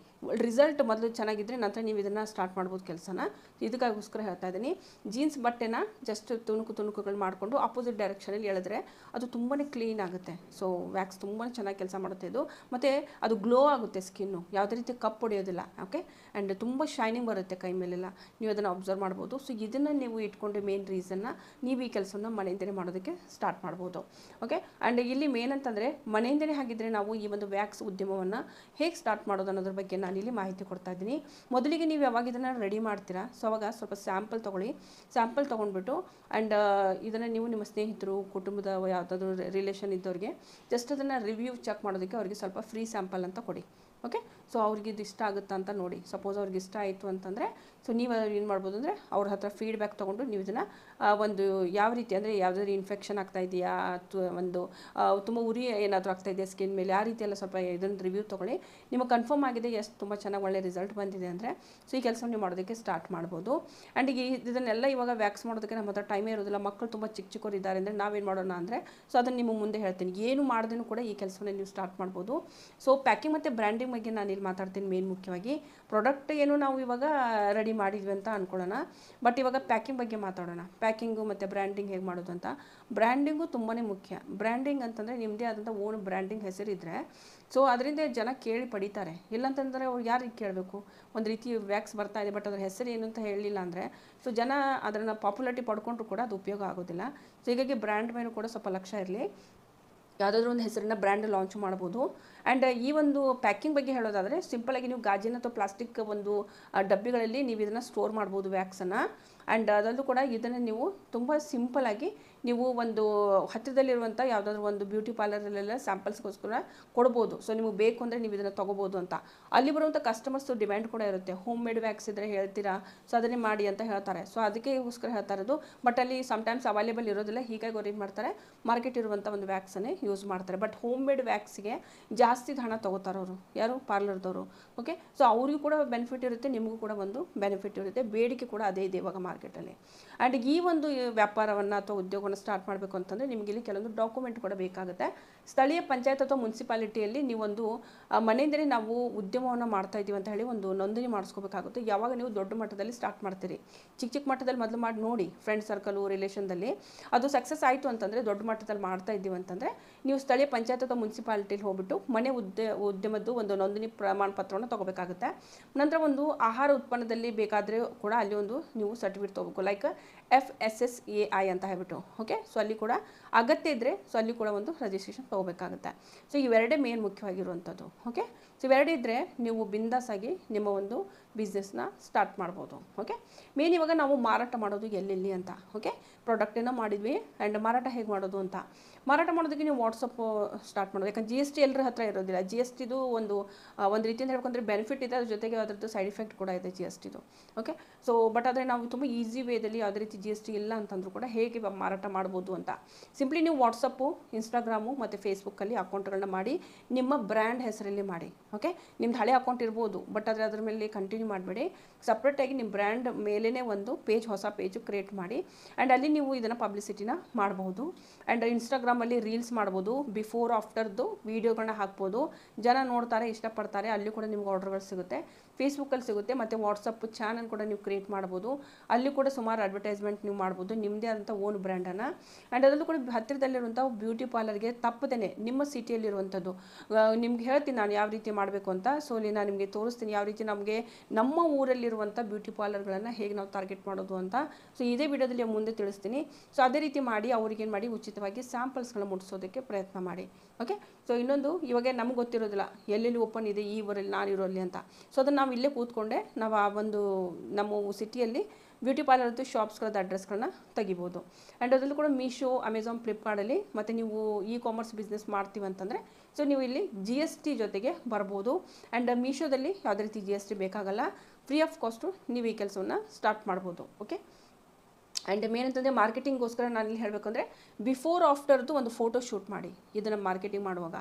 ರಿಸಲ್ಟ್ ಮೊದಲು ಚೆನ್ನಾಗಿದ್ದರೆ ನಂತರ ನೀವು ಇದನ್ನು ಸ್ಟಾರ್ಟ್ ಮಾಡ್ಬೋದು ಕೆಲಸನ. ಇದಕ್ಕೋಸ್ಕರ ಹೇಳ್ತಾ ಇದ್ದೀನಿ. ಜೀನ್ಸ್ ಬಟ್ಟೆನ ಜಸ್ಟ್ ತುಣುಕುಗಳು ಮಾಡಿಕೊಂಡು ಅಪೋಸಿಟ್ ಡೈರೆಕ್ಷನಲ್ಲಿ ಎಳೆದ್ರೆ ಅದು ತುಂಬಾ ಕ್ಲೀನ್ ಆಗುತ್ತೆ. ಸೊ ವ್ಯಾಕ್ಸ್ ತುಂಬಾ ಚೆನ್ನಾಗಿ ಕೆಲಸ ಮಾಡುತ್ತೆ ಇದು. ಮತ್ತು ಅದು ಗ್ಲೋ ಆಗುತ್ತೆ ಸ್ಕಿನ್ನು, ಯಾವುದೇ ರೀತಿ ಕಪ್ಪು ಹೊಡೆಯೋದಿಲ್ಲ. ಓಕೆ, ಆ್ಯಂಡ್ ತುಂಬ ಶೈನಿಂಗ್ ಬರುತ್ತೆ ಕೈ ಮೇಲೆಲ್ಲ, ನೀವು ಅದನ್ನು ಅಬ್ಸರ್ವ್ ಮಾಡ್ಬೋದು. ಸೊ ಇದನ್ನು ನೀವು ಇಟ್ಕೊಂಡು ಮೇನ್ ರೀಸನ್ನ ನೀವು ಈ ಕೆಲಸವನ್ನು ಮನೆಯಿಂದಲೇ ಮಾಡೋದಕ್ಕೆ ಸ್ಟಾರ್ಟ್ ಮಾಡ್ಬೋದು. ಓಕೆ, ಆ್ಯಂಡ್ ಇಲ್ಲಿ ಮೇನ್ ಅಂತಂದರೆ ಮನೆಯಿಂದಲೇ ಹಾಗಿದ್ದರೆ ನಾವು ಈ ಒಂದು ವ್ಯಾಕ್ಸ್ ಉದ್ಯಮವನ್ನು ಹೇಗೆ ಸ್ಟಾರ್ಟ್ ಮಾಡೋದು ಅನ್ನೋದ್ರ ಬಗ್ಗೆ ನಾನಿಲ್ಲಿ ಮಾಹಿತಿ ಕೊಡ್ತಾ ಇದ್ದೀನಿ. ಮೊದಲಿಗೆ ನೀವು ಯಾವಾಗ ಇದನ್ನು ರೆಡಿ ಮಾಡ್ತೀರಾ, ಸೊ ಅವಾಗ ಸ್ವಲ್ಪ ಸ್ಯಾಂಪಲ್ ತೊಗೊಳ್ಳಿ. ಸ್ಯಾಂಪಲ್ ತೊಗೊಂಡ್ಬಿಟ್ಟು ಆ್ಯಂಡ್ ಇದನ್ನು ನೀವು ನಿಮ್ಮ ಸ್ನೇಹಿತರು, ಕುಟುಂಬದ ಯಾವುದಾದ್ರೂ ರಿಲೇಷನ್ ಇದ್ದವ್ರಿಗೆ ಜಸ್ಟ್ ಅದನ್ನು ರಿವ್ಯೂ ಚೆಕ್ ಮಾಡೋದಕ್ಕೆ ಅವರಿಗೆ ಸ್ವಲ್ಪ ಫ್ರೀ ಸ್ಯಾಂಪಲ್ ಅಂತ ಕೊಡಿ. ಓಕೆ, ಸೊ ಅವ್ರಿಗೆ ಇದು ಇಷ್ಟ ಆಗುತ್ತಾ ಅಂತ ನೋಡಿ. ಸಪೋಸ್ ಅವ್ರಿಗೆ ಇಷ್ಟ ಆಯಿತು ಅಂತಂದರೆ ಸೊ ನೀವು ಏನು ಮಾಡ್ಬೋದು ಅಂದರೆ ಅವ್ರ ಹತ್ರ ಫೀಡ್ಬ್ಯಾಕ್ ತೊಗೊಂಡು ನೀವು ಇದನ್ನು ಒಂದು ಯಾವ ರೀತಿ ಅಂದರೆ ಯಾವುದಾದ್ರೂ ಇನ್ಫೆಕ್ಷನ್ ಆಗ್ತಾ ಇದೆಯಾ ಅಥವಾ ಒಂದು ತುಂಬ ಉರಿ ಏನಾದರೂ ಆಗ್ತಾ ಇದೆಯಾ ಸ್ಕಿನ್ ಮೇಲೆ, ಆ ರೀತಿ ಎಲ್ಲ ಸ್ವಲ್ಪ ಇದನ್ನು ರಿವ್ಯೂ ತೊಗೊಳ್ಳಿ. ನಿಮಗೆ ಕನ್ಫರ್ಮ್ ಆಗಿದೆ ಎಷ್ಟು ತುಂಬ ಚೆನ್ನಾಗಿ ಒಳ್ಳೆ ರಿಸಲ್ಟ್ ಬಂದಿದೆ ಅಂದರೆ ಸೊ ಈ ಕೆಲಸ ನೀವು ಮಾಡೋದಕ್ಕೆ ಸ್ಟಾರ್ಟ್ ಮಾಡ್ಬೋದು. ಆ್ಯಂಡ್ ಇದನ್ನೆಲ್ಲ ಇವಾಗ ವ್ಯಾಕ್ಸ್ ಮಾಡೋದಕ್ಕೆ ನಮ್ಮ ಹತ್ರ ಟೈಮೇ ಇರೋದಿಲ್ಲ, ಮಕ್ಕಳು ತುಂಬ ಚಿಕ್ಕವರು ಇದ್ದಾರೆ ಅಂದರೆ ನಾವೇನು ಮಾಡೋಣ ಅಂದರೆ ಸೊ ಅದನ್ನು ನಿಮ್ಮ ಮುಂದೆ ಹೇಳ್ತೀನಿ. ಏನು ಮಾಡ್ದೇನೂ ಕೂಡ ಈ ಕೆಲಸವನ್ನು ನೀವು ಸ್ಟಾರ್ಟ್ ಮಾಡ್ಬೋದು. ಸೊ ಪ್ಯಾಕಿಂಗ್ ಮತ್ತು ಬ್ರ್ಯಾಂಡಿಂಗ್ ಬಗ್ಗೆ ನಾನು ಇಲ್ಲಿ ಮಾತಾಡ್ತೀನಿ. ಮೇನ್ ಮುಖ್ಯವಾಗಿ ಪ್ರಾಡಕ್ಟ್ ಏನು ನಾವು ಇವಾಗ ರೆಡಿ ಮಾಡಿದ್ವಿ ಅಂತ ಅಂದ್ಕೊಳ್ಳೋಣ, ಬಟ್ ಇವಾಗ ಪ್ಯಾಕಿಂಗ್ ಬಗ್ಗೆ ಮಾತಾಡೋಣ. ಪ್ಯಾಕಿಂಗು ಮತ್ತು ಬ್ರ್ಯಾಂಡಿಂಗ್ ಹೇಗೆ ಮಾಡೋದು ಅಂತ. ಬ್ರ್ಯಾಂಡಿಂಗು ತುಂಬಾ ಮುಖ್ಯ. ಬ್ರ್ಯಾಂಡಿಂಗ್ ಅಂತಂದರೆ ನಿಮ್ಮದೇ ಆದಂಥ ಓನ್ ಬ್ರ್ಯಾಂಡಿಂಗ್ ಹೆಸರಿದ್ದರೆ ಸೊ ಅದರಿಂದ ಜನ ಕೇಳಿ ಪಡಿತಾರೆ. ಇಲ್ಲಂತಂದರೆ ಅವ್ರು ಯಾರಿಗೆ ಕೇಳಬೇಕು, ಒಂದು ರೀತಿ ವ್ಯಾಕ್ಸ್ ಬರ್ತಾ ಇದೆ ಬಟ್ ಅದ್ರ ಹೆಸರು ಏನು ಅಂತ ಹೇಳಲಿಲ್ಲ ಅಂದರೆ ಸೊ ಜನ ಅದನ್ನು ಪಾಪ್ಯುಲಾರಿಟಿ ಪಡ್ಕೊಂಡ್ರು ಕೂಡ ಅದು ಉಪಯೋಗ ಆಗೋದಿಲ್ಲ. ಸೊ ಹೀಗಾಗಿ ಬ್ರ್ಯಾಂಡ್ ಮೇಲೂ ಕೂಡ ಸ್ವಲ್ಪ ಲಕ್ಷ್ಯ ಇರಲಿ. ಯಾವುದಾದ್ರೂ ಒಂದು ಹೆಸರನ್ನ ಬ್ರ್ಯಾಂಡ್ ಲಾಂಚ್ ಮಾಡ್ಬೋದು. ಆ್ಯಂಡ್ ಈ ಒಂದು ಪ್ಯಾಕಿಂಗ್ ಬಗ್ಗೆ ಹೇಳೋದಾದರೆ ಸಿಂಪಲಾಗಿ ನೀವು ಗಾಜಿನ ಅಥವಾ ಪ್ಲಾಸ್ಟಿಕ್ ಒಂದು ಡಬ್ಬಿಗಳಲ್ಲಿ ನೀವು ಇದನ್ನು ಸ್ಟೋರ್ ಮಾಡ್ಬೋದು ವ್ಯಾಕ್ಸನ್ನು. ಆ್ಯಂಡ್ ಅದರಲ್ಲೂ ಕೂಡ ಇದನ್ನು ನೀವು ತುಂಬ ಸಿಂಪಲಾಗಿ ನೀವು ಒಂದು ಹತ್ತಿರದಲ್ಲಿರುವಂಥ ಯಾವುದಾದ್ರೂ ಒಂದು ಬ್ಯೂಟಿ ಪಾರ್ಲರಲ್ಲೆಲ್ಲ ಸ್ಯಾಂಪಲ್ಸ್ಗೋಸ್ಕರ ಕೊಡ್ಬೋದು. ಸೊ ನಿಮಗೆ ಬೇಕು ಅಂದರೆ ನೀವು ಇದನ್ನು ತೊಗೋಬೋದು ಅಂತ. ಅಲ್ಲಿ ಬರುವಂಥ ಕಸ್ಟಮರ್ಸು ಡಿಮ್ಯಾಂಡ್ ಕೂಡ ಇರುತ್ತೆ. ಹೋಮ್ ಮೇಡ್ ವ್ಯಾಕ್ಸ್ ಇದ್ದರೆ ಹೇಳ್ತೀರಾ, ಸೊ ಅದನ್ನೇ ಮಾಡಿ ಅಂತ ಹೇಳ್ತಾರೆ. ಸೊ ಅದಕ್ಕೆಗೋಸ್ಕರ ಹೇಳ್ತಾ ಇರೋದು. ಬಟ್ ಅಲ್ಲಿ ಸಮ್ಟೈಮ್ಸ್ ಅವೈಲೇಬಲ್ ಇರೋದಿಲ್ಲ, ಹೀಗಾಗಿ ಅವ್ರು ಏನು ಮಾಡ್ತಾರೆ, ಮಾರ್ಕೆಟ್ ಇರುವಂಥ ಒಂದು ವ್ಯಾಕ್ಸನ್ನೇ ಯೂಸ್ ಮಾಡ್ತಾರೆ. ಬಟ್ ಹೋಮ್ ಮೇಡ್ ವ್ಯಾಕ್ಸಿಗೆ ಜಾಸ್ತಿ ಹಣ ತೊಗೋತಾರೆ ಅವರು, ಯಾರು ಪಾರ್ಲರ್ದವರು. ಓಕೆ, ಸೊ ಅವ್ರಿಗೂ ಕೂಡ ಬೆನಿಫಿಟ್ ಇರುತ್ತೆ, ನಿಮಗೂ ಕೂಡ ಒಂದು ಬೆನಿಫಿಟ್ ಇರುತ್ತೆ. ಬೇಡಿಕೆ ಕೂಡ ಅದೇ ಇದೆ ಇವಾಗ ಮಾರ್ಕೆಟಲ್ಲಿ. ಆ್ಯಂಡ್ ಈ ಒಂದು ವ್ಯಾಪಾರವನ್ನು ಅಥವಾ ಉದ್ಯೋಗವನ್ನು ಸ್ಟಾರ್ಟ್ ಮಾಡಬೇಕು ಅಂತಂದರೆ ನಿಮಗೆ ಇಲ್ಲಿ ಕೆಲವೊಂದು ಡಾಕ್ಯುಮೆಂಟ್ ಕೂಡ ಬೇಕಾಗುತ್ತೆ. ಸ್ಥಳೀಯ ಪಂಚಾಯತ್ ಅಥವಾ ಮುನ್ಸಿಪಾಲಿಟಿಯಲ್ಲಿ ನೀವೊಂದು ಮನೆಯಿಂದಲೇ ನಾವು ಉದ್ಯಮವನ್ನು ಮಾಡ್ತಾ ಇದ್ದೀವಿ ಅಂತ ಹೇಳಿ ಒಂದು ನೋಂದಣಿ ಮಾಡಿಸ್ಕೋಬೇಕಾಗುತ್ತೆ. ಯಾವಾಗ ನೀವು ದೊಡ್ಡ ಮಟ್ಟದಲ್ಲಿ ಸ್ಟಾರ್ಟ್ ಮಾಡ್ತೀರಿ, ಚಿಕ್ಕ ಮಟ್ಟದಲ್ಲಿ ಮೊದಲು ಮಾಡಿ ನೋಡಿ, ಫ್ರೆಂಡ್ ಸರ್ಕಲು ರಿಲೇಷನ್ದಲ್ಲಿ ಅದು ಸಕ್ಸಸ್ ಆಯಿತು ಅಂತಂದರೆ, ದೊಡ್ಡ ಮಟ್ಟದಲ್ಲಿ ಮಾಡ್ತಾ ಇದ್ದೀವಿ ಅಂತಂದರೆ ನೀವು ಸ್ಥಳೀಯ ಪಂಚಾಯತ್ ಅಥವಾ ಮುನ್ಸಿಪಾಲಿಟಿಲಿ ಹೋಗ್ಬಿಟ್ಟು ಮನೆ ಉದ್ಯಮದ್ದು ಒಂದು ನೋಂದಣಿ ಪ್ರಮಾಣ ಪತ್ರವನ್ನು ತೊಗೋಬೇಕಾಗುತ್ತೆ. ನಂತರ ಒಂದು ಆಹಾರ ಉತ್ಪನ್ನದಲ್ಲಿ ಬೇಕಾದರೆ ಕೂಡ ಅಲ್ಲಿ ಒಂದು ನೀವು ಸರ್ಟಿಫಿಕೇಟ್ ತೊಗೋಬೇಕು, ಲೈಕ್ FSSAI ಅಂತ ಹೇಳ್ಬಿಟ್ಟು. ಓಕೆ, ಸೊ ಅಲ್ಲಿ ಕೂಡ ಅಗತ್ಯ ಇದ್ದರೆ ಸೊ ಅಲ್ಲಿ ಕೂಡ ಒಂದು ರಿಜಿಸ್ಟ್ರೇಷನ್ ತೊಗೋಬೇಕಾಗುತ್ತೆ. ಸೊ ಇವೆರಡೇ ಮೇನ್ ಮುಖ್ಯವಾಗಿರುವಂಥದ್ದು. ಓಕೆ, ಸೊ ಇವೆರಡೇ ಇದ್ದರೆ ನೀವು ಬಿಂದಾಸಾಗಿ ನಿಮ್ಮ ಒಂದು ಬಿಸ್ನೆಸ್ನ ಸ್ಟಾರ್ಟ್ ಮಾಡ್ಬೋದು. ಓಕೆ, ಮೇನ್ ಇವಾಗ ನಾವು ಮಾರಾಟ ಮಾಡೋದು ಎಲ್ಲೆಲ್ಲಿ ಅಂತ. ಓಕೆ, ಪ್ರಾಡಕ್ಟನ್ನು ಮಾಡಿದ್ವಿ ಆ್ಯಂಡ್ ಮಾರಾಟ ಹೇಗೆ ಮಾಡೋದು ಅಂತ. ಮಾರಾಟ ಮಾಡೋದಕ್ಕೆ ನೀವು ವಾಟ್ಸಪ್ ಸ್ಟಾರ್ಟ್ ಮಾಡೋದು, ಯಾಕಂದ್ರೆ GST ಎಲ್ಲರ ಹತ್ರ ಇರೋದಿಲ್ಲ. GSTದು ಒಂದು ರೀತಿಯಿಂದ ಹೇಳ್ಕೊಂಡ್ರೆ ಬೆನಿಫಿಟ್ ಇದೆ, ಅದ್ರ ಜೊತೆಗೆ ಅದರದ್ದು ಸೈಡ್ ಎಫೆಕ್ಟ್ ಕೂಡ ಇದೆ GSTದು. ಓಕೆ, ಸೊ ಬಟ್ ಆದರೆ ನಾವು ತುಂಬ ಈಸಿ ವೇದಲ್ಲಿ ಯಾವುದೇ ರೀತಿ GST ಇಲ್ಲ ಅಂತಂದ್ರೂ ಕೂಡ ಹೇಗೆ ಮಾರಾಟ ಮಾಡ್ಬೋದು ಅಂತ ಸಿಂಪ್ಲಿ ನೀವು ವಾಟ್ಸಪ್ಪು, ಇನ್ಸ್ಟಾಗ್ರಾಮು ಮತ್ತು ಫೇಸ್ಬುಕ್ಕಲ್ಲಿ ಅಕೌಂಟ್ಗಳನ್ನ ಮಾಡಿ ನಿಮ್ಮ ಬ್ರ್ಯಾಂಡ್ ಹೆಸರಲ್ಲಿ ಮಾಡಿ. ಓಕೆ, ನಿಮ್ದು ಹಳೆ ಅಕೌಂಟ್ ಇರ್ಬೋದು, ಬಟ್ ಆದರೆ ಅದ್ರ ಮೇಲೆ ಕಂಟಿನ್ಯೂ ಮಾಡಬೇಡಿ. ಸಪ್ರೇಟಾಗಿ ನಿಮ್ಮ ಬ್ರ್ಯಾಂಡ್ ಮೇಲೇ ಒಂದು ಹೊಸ ಪೇಜು ಕ್ರಿಯೇಟ್ ಮಾಡಿ ಆ್ಯಂಡ್ ಅಲ್ಲಿ ನೀವು ಇದನ್ನು ಪಬ್ಲಿಸಿಟಿನ ಮಾಡ್ಬೋದು. ಆ್ಯಂಡ್ ಇನ್ಸ್ಟಾಗ್ರಾಮಲ್ಲಿ ರೀಲ್ಸ್ ಮಾಡ್ಬೋದು, ಬಿಫೋರ್ ಆಫ್ಟರ್ದು ವೀಡಿಯೋಗಳನ್ನ ಹಾಕ್ಬೋದು, ಜನ ನೋಡ್ತಾರೆ, ಇಷ್ಟಪಡ್ತಾರೆ, ಅಲ್ಲಿ ಕೂಡ ನಿಮ್ಗೆ ಆರ್ಡರ್ಗಳು ಸಿಗುತ್ತೆ. ಫೇಸ್ಬುಕ್ಕಲ್ಲಿ ಸಿಗುತ್ತೆ ಮತ್ತು ವಾಟ್ಸಪ್ ಚಾನಲ್ ಕೂಡ ನೀವು ಕ್ರಿಯೇಟ್ ಮಾಡ್ಬೋದು, ಅಲ್ಲಿ ಕೂಡ ಸುಮಾರು ಅಡ್ವರ್ಟೈಸ್ಮೆಂಟ್ ನೀವು ಮಾಡ್ಬೋದು ನಿಮ್ಮದೇ ಆದಂಥ ಓನ್ ಬ್ರ್ಯಾಂಡನ್ನು. ಆ್ಯಂಡ್ ಅದರಲ್ಲೂ ಕೂಡ ಹತ್ತಿರದಲ್ಲಿರುವಂಥ ಬ್ಯೂಟಿ ಪಾರ್ಲರ್ಗೆ ತಪ್ಪದೇ ನಿಮ್ಮ ಸಿಟಿಯಲ್ಲಿರುವಂಥದ್ದು ನಿಮ್ಗೆ ಹೇಳ್ತೀನಿ ನಾನು ಯಾವ ರೀತಿ ಮಾಡಬೇಕು ಅಂತ. ಸೊ ಅಲ್ಲಿ ನಾನು ನಿಮಗೆ ತೋರಿಸ್ತೀನಿ ಯಾವ ರೀತಿ ನಮಗೆ ನಮ್ಮ ಊರಲ್ಲಿರುವಂಥ ಬ್ಯೂಟಿ ಪಾರ್ಲರ್ಗಳನ್ನು ಹೇಗೆ ನಾವು ಟಾರ್ಗೆಟ್ ಮಾಡೋದು ಅಂತ. ಸೊ ಇದೇ ವಿಡಿಯೋದಲ್ಲಿ ಮುಂದೆ ತಿಳಿಸ್ತೀನಿ. ಸೊ ಅದೇ ರೀತಿ ಮಾಡಿ ಅವ್ರಿಗೇನು ಮಾಡಿ ಉಚಿತವಾಗಿ ಸ್ಯಾಂಪಲ್ಸ್ಗಳನ್ನ ಮುಟ್ಟಿಸೋದಕ್ಕೆ ಪ್ರಯತ್ನ ಮಾಡಿ. ಓಕೆ, ಸೊ ಇನ್ನೊಂದು ಇವಾಗ ನಮ್ಗೆ ಗೊತ್ತಿರೋದಿಲ್ಲ ಎಲ್ಲೆಲ್ಲಿ ಓಪನ್ ಇದೆ ಈ ಊರಲ್ಲಿ ನಾನಿರೋಲ್ಲಿ ಅಂತ. ಸೊ ಅದನ್ನು ನಾವು ಇಲ್ಲೇ ಕೂತ್ಕೊಂಡೆ ನಾವು ಆ ಒಂದು ನಮ್ಮ ಸಿಟಿಯಲ್ಲಿ ಬ್ಯೂಟಿ ಪಾರ್ಲರ್ದು ಶಾಪ್ಸ್ಗಳದ್ದು ಅಡ್ರೆಸ್ಗಳನ್ನ ತೆಗಿಬೋದು. ಆ್ಯಂಡ್ ಅದರಲ್ಲೂ ಕೂಡ ಮೀಶೋ, ಅಮೆಝಾನ್, ಫ್ಲಿಪ್ಕಾರ್ಟಲ್ಲಿ ಮತ್ತು ನೀವು ಕಾಮರ್ಸ್ ಬಿಸ್ನೆಸ್ ಮಾಡ್ತೀವಿ ಅಂತಂದರೆ ಸೊ ನೀವು ಇಲ್ಲಿ GST ಜೊತೆಗೆ ಬರ್ಬೋದು. ಆ್ಯಂಡ್ ಮೀಶೋದಲ್ಲಿ ಯಾವುದೇ ರೀತಿ GST ಬೇಕಾಗಲ್ಲ, ಫ್ರೀ ಆಫ್ ಕಾಸ್ಟು ನೀವು ಈ ಕೆಲಸವನ್ನು ಸ್ಟಾರ್ಟ್ ಮಾಡ್ಬೋದು. ಓಕೆ, ಆ್ಯಂಡ್ ಮೇನ್ ಅಂತಂದರೆ ಮಾರ್ಕೆಟಿಂಗ್ಗೋಸ್ಕರ ನಾನು ಇಲ್ಲಿ ಹೇಳಬೇಕಂದ್ರೆ ಬಿಫೋರ್ ಆಫ್ಟರ್ದು ಒಂದು ಫೋಟೋ ಶೂಟ್ ಮಾಡಿ. ಇದನ್ನು ಮಾರ್ಕೆಟಿಂಗ್ ಮಾಡುವಾಗ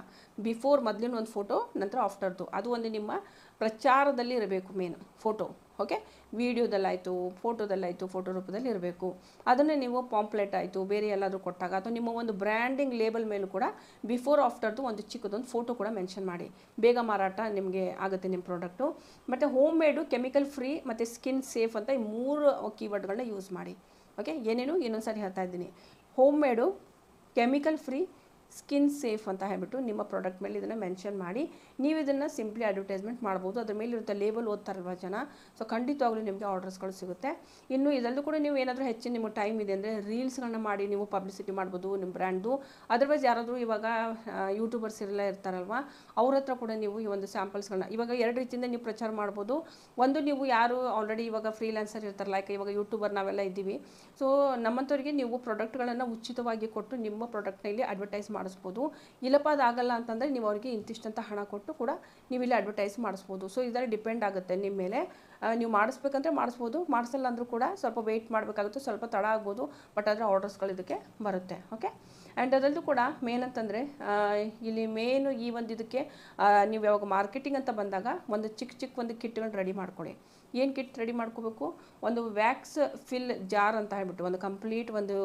ಬಿಫೋರ್ ಮೊದಲಿನ ಒಂದು ಫೋಟೋ, ನಂತರ ಆಫ್ಟರ್ದು ಅದು ಒಂದು ನಿಮ್ಮ ಪ್ರಚಾರದಲ್ಲಿ ಇರಬೇಕು ಮೇನ್ ಫೋಟೋ. ಓಕೆ, ವೀಡಿಯೋದಲ್ಲಾಯಿತು, ಫೋಟೋದಲ್ಲಾಯಿತು, ಫೋಟೋ ರೂಪದಲ್ಲಿ ಇರಬೇಕು. ಅದನ್ನೇ ನೀವು ಪಾಂಪ್ಲೆಟ್ ಆಯಿತು ಬೇರೆ ಎಲ್ಲಾದರೂ ಕೊಟ್ಟಾಗ ಅಥವಾ ನಿಮ್ಮ ಒಂದು ಬ್ರ್ಯಾಂಡಿಂಗ್ ಲೇಬಲ್ ಮೇಲೂ ಕೂಡ ಬಿಫೋರ್ ಆಫ್ಟರ್ದು ಒಂದು ಚಿಕ್ಕದೊಂದು ಫೋಟೋ ಕೂಡ ಮೆನ್ಷನ್ ಮಾಡಿ. ಬೇಗ ಮಾರಾಟ ನಿಮಗೆ ಆಗುತ್ತೆ ನಿಮ್ಮ ಪ್ರಾಡಕ್ಟು. ಮತ್ತು ಹೋಮ್ ಮೇಡು, ಕೆಮಿಕಲ್ ಫ್ರೀ ಮತ್ತು ಸ್ಕಿನ್ ಸೇಫ್ ಅಂತ ಈ 3 ಕೀವರ್ಡ್ಗಳನ್ನ ಯೂಸ್ ಮಾಡಿ. ಓಕೆ, ಏನೇನು ಇನ್ನೊಂದು ಸಾರಿ ಹೇಳ್ತಾ ಇದ್ದೀನಿ. Home made, chemical free, skin safe ಅಂತ ಹೇಳ್ಬಿಟ್ಟು ನಿಮ್ಮ ಪ್ರಾಡಕ್ಟ್ ಮೇಲೆ ಇದನ್ನು ಮೆನ್ಷನ್ ಮಾಡಿ ನೀವು ಇದನ್ನು ಸಿಂಪ್ಲಿ ಅಡ್ವರ್ಟೈಸ್ಮೆಂಟ್ ಮಾಡ್ಬೋದು. ಅದ್ರ ಮೇಲೆ ಇರುತ್ತೆ ಲೇಬಲ್ ಓದ್ತಾರಲ್ವ ಜನ, ಸೊ ಖಂಡಿತವಾಗ್ಲೂ ನಿಮಗೆ ಆರ್ಡರ್ಸ್ಗಳು ಸಿಗುತ್ತೆ. ಇನ್ನು ಇದರಲ್ಲೂ ಕೂಡ ನೀವು ಏನಾದರೂ ಹೆಚ್ಚಿನ ನಿಮಗೆ ಟೈಮ್ ಇದೆ ಅಂದರೆ ರೀಲ್ಸ್ಗಳನ್ನ ಮಾಡಿ ನೀವು ಪಬ್ಲಿಸಿಟಿ ಮಾಡ್ಬೋದು ನಿಮ್ಮ ಬ್ರ್ಯಾಂಡ್ದು. ಅದರ್ವೈಸ್ ಯಾರಾದರೂ ಇವಾಗ ಯೂಟ್ಯೂಬರ್ಸ್ ಎಲ್ಲ ಇರ್ತಾರಲ್ವ ಅವ್ರ ಹತ್ರ ಕೂಡ ನೀವು ಈ ಒಂದು ಸ್ಯಾಂಪಲ್ಸ್ಗಳನ್ನ ಇವಾಗ 2 ರೀತಿಯಿಂದ ನೀವು ಪ್ರಚಾರ ಮಾಡ್ಬೋದು. ಒಂದು, ನೀವು ಯಾರು ಆಲ್ರೆಡಿ ಇವಾಗ ಫ್ರೀಲ್ಯಾನ್ಸರ್ ಇರ್ತಾರೆ, ಲೈಕ್ ಇವಾಗ ಯೂಟ್ಯೂಬರ್ ನಾವೆಲ್ಲ ಇದ್ದೀವಿ, ಸೊ ನಮ್ಮಂಥವ್ರಿಗೆ ನೀವು ಪ್ರಾಡಕ್ಟ್ಗಳನ್ನು ಉಚಿತವಾಗಿ ಕೊಟ್ಟು ನಿಮ್ಮ ಪ್ರಾಡಕ್ಟ್ನಲ್ಲಿ ಅಡ್ವರ್ಟೈಸ್ ಮಾಡಿಸ್ಬೋದು. ಇಲ್ಲಪ್ಪ ಅದಾಗಲ್ಲ ಅಂತಂದರೆ ನೀವು ಅವರಿಗೆ ಇಂತಿಷ್ಟಂತ ಹಣ ಕೊಟ್ಟು ಕೂಡ ನೀವು ಇಲ್ಲಿ ಅಡ್ವರ್ಟೈಸ್ ಮಾಡಿಸ್ಬೋದು. ಸೊ ಇದರಲ್ಲಿ ಡಿಪೆಂಡ್ ಆಗುತ್ತೆ ನಿಮ್ಮ ಮೇಲೆ. ನೀವು ಮಾಡಿಸ್ಬೇಕಂದ್ರೆ ಮಾಡಿಸ್ಬೋದು, ಮಾಡಿಸಲ್ಲ ಅಂದರೂ ಕೂಡ ಸ್ವಲ್ಪ ವೆಯ್ಟ್ ಮಾಡಬೇಕಾಗುತ್ತೆ, ಸ್ವಲ್ಪ ತಡ ಆಗ್ಬೋದು, ಬಟ್ ಆದರೆ ಆರ್ಡರ್ಸ್ಗಳು ಇದಕ್ಕೆ ಬರುತ್ತೆ. ಓಕೆ, ಆ್ಯಂಡ್ ಅದರಲ್ಲೂ ಕೂಡ ಮೇನ್ ಅಂತಂದರೆ ಇಲ್ಲಿ ಮೇನು ಈ ಒಂದು ಇದಕ್ಕೆ ನೀವು ಯಾವಾಗ ಮಾರ್ಕೆಟಿಂಗ್ ಅಂತ ಬಂದಾಗ ಒಂದು ಚಿಕ್ಕ ಒಂದು ಕಿಟ್ಗಳನ್ನ ರೆಡಿ ಮಾಡ್ಕೊಳ್ಳಿ. ಏನು ಕಿಟ್ ರೆಡಿ ಮಾಡ್ಕೋಬೇಕು? ಒಂದು ವ್ಯಾಕ್ಸ್ ಫಿಲ್ ಜಾರ್ ಅಂತ ಹೇಳ್ಬಿಟ್ಟು ಒಂದು ಕಂಪ್ಲೀಟ್ ಒಂದು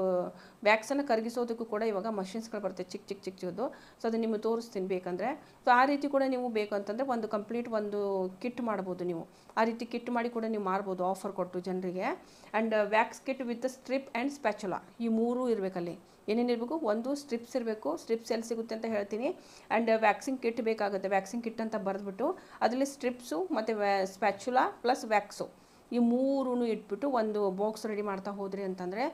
ವ್ಯಾಕ್ಸನ್ನು ಕರಗಿಸೋದಕ್ಕೂ ಕೂಡ ಇವಾಗ ಮಷಿನ್ಸ್ಗಳು ಬರುತ್ತೆ ಚಿಕ್ಕದು. ಸೊ ಅದು ನಿಮಗೆ ತೋರಿಸ್ತೀನಿ ಬೇಕಂದರೆ. ಸೊ ಆ ರೀತಿ ಕೂಡ ನೀವು ಬೇಕು ಅಂತಂದರೆ ಒಂದು ಕಂಪ್ಲೀಟ್ ಒಂದು ಕಿಟ್ ಮಾಡ್ಬೋದು ನೀವು. ಆ ರೀತಿ ಕಿಟ್ ಮಾಡಿ ಕೂಡ ನೀವು ಮಾರ್ಬೋದು ಆಫರ್ ಕೊಟ್ಟು ಜನರಿಗೆ. And wax kit with strip and spatula, ಈ 3 ಇರಬೇಕಲ್ಲಿ. ಏನೇನಿರಬೇಕು? ಒಂದು ಸ್ಟ್ರಿಪ್ಸ್ ಇರಬೇಕು, ಸ್ಟ್ರಿಪ್ಸ್ ಎಲ್ಲಿ ಸಿಗುತ್ತೆ ಅಂತ ಹೇಳ್ತೀನಿ. ಆ್ಯಂಡ್ ವ್ಯಾಕ್ಸಿಂಗ್ ಕಿಟ್ ಬೇಕಾಗುತ್ತೆ, ವ್ಯಾಕ್ಸಿಂಗ್ ಕಿಟ್ ಅಂತ ಬರೆದ್ಬಿಟ್ಟು ಅದರಲ್ಲಿ ಸ್ಟ್ರಿಪ್ಸು ಮತ್ತು ಸ್ಪ್ಯಾಚುಲಾ ಪ್ಲಸ್ ವ್ಯಾಕ್ಸು ಈ 3 ಇಟ್ಬಿಟ್ಟು ಒಂದು ಬಾಕ್ಸ್ ರೆಡಿ ಮಾಡ್ತಾ ಹೋದ್ರಿ ಅಂತಂದರೆ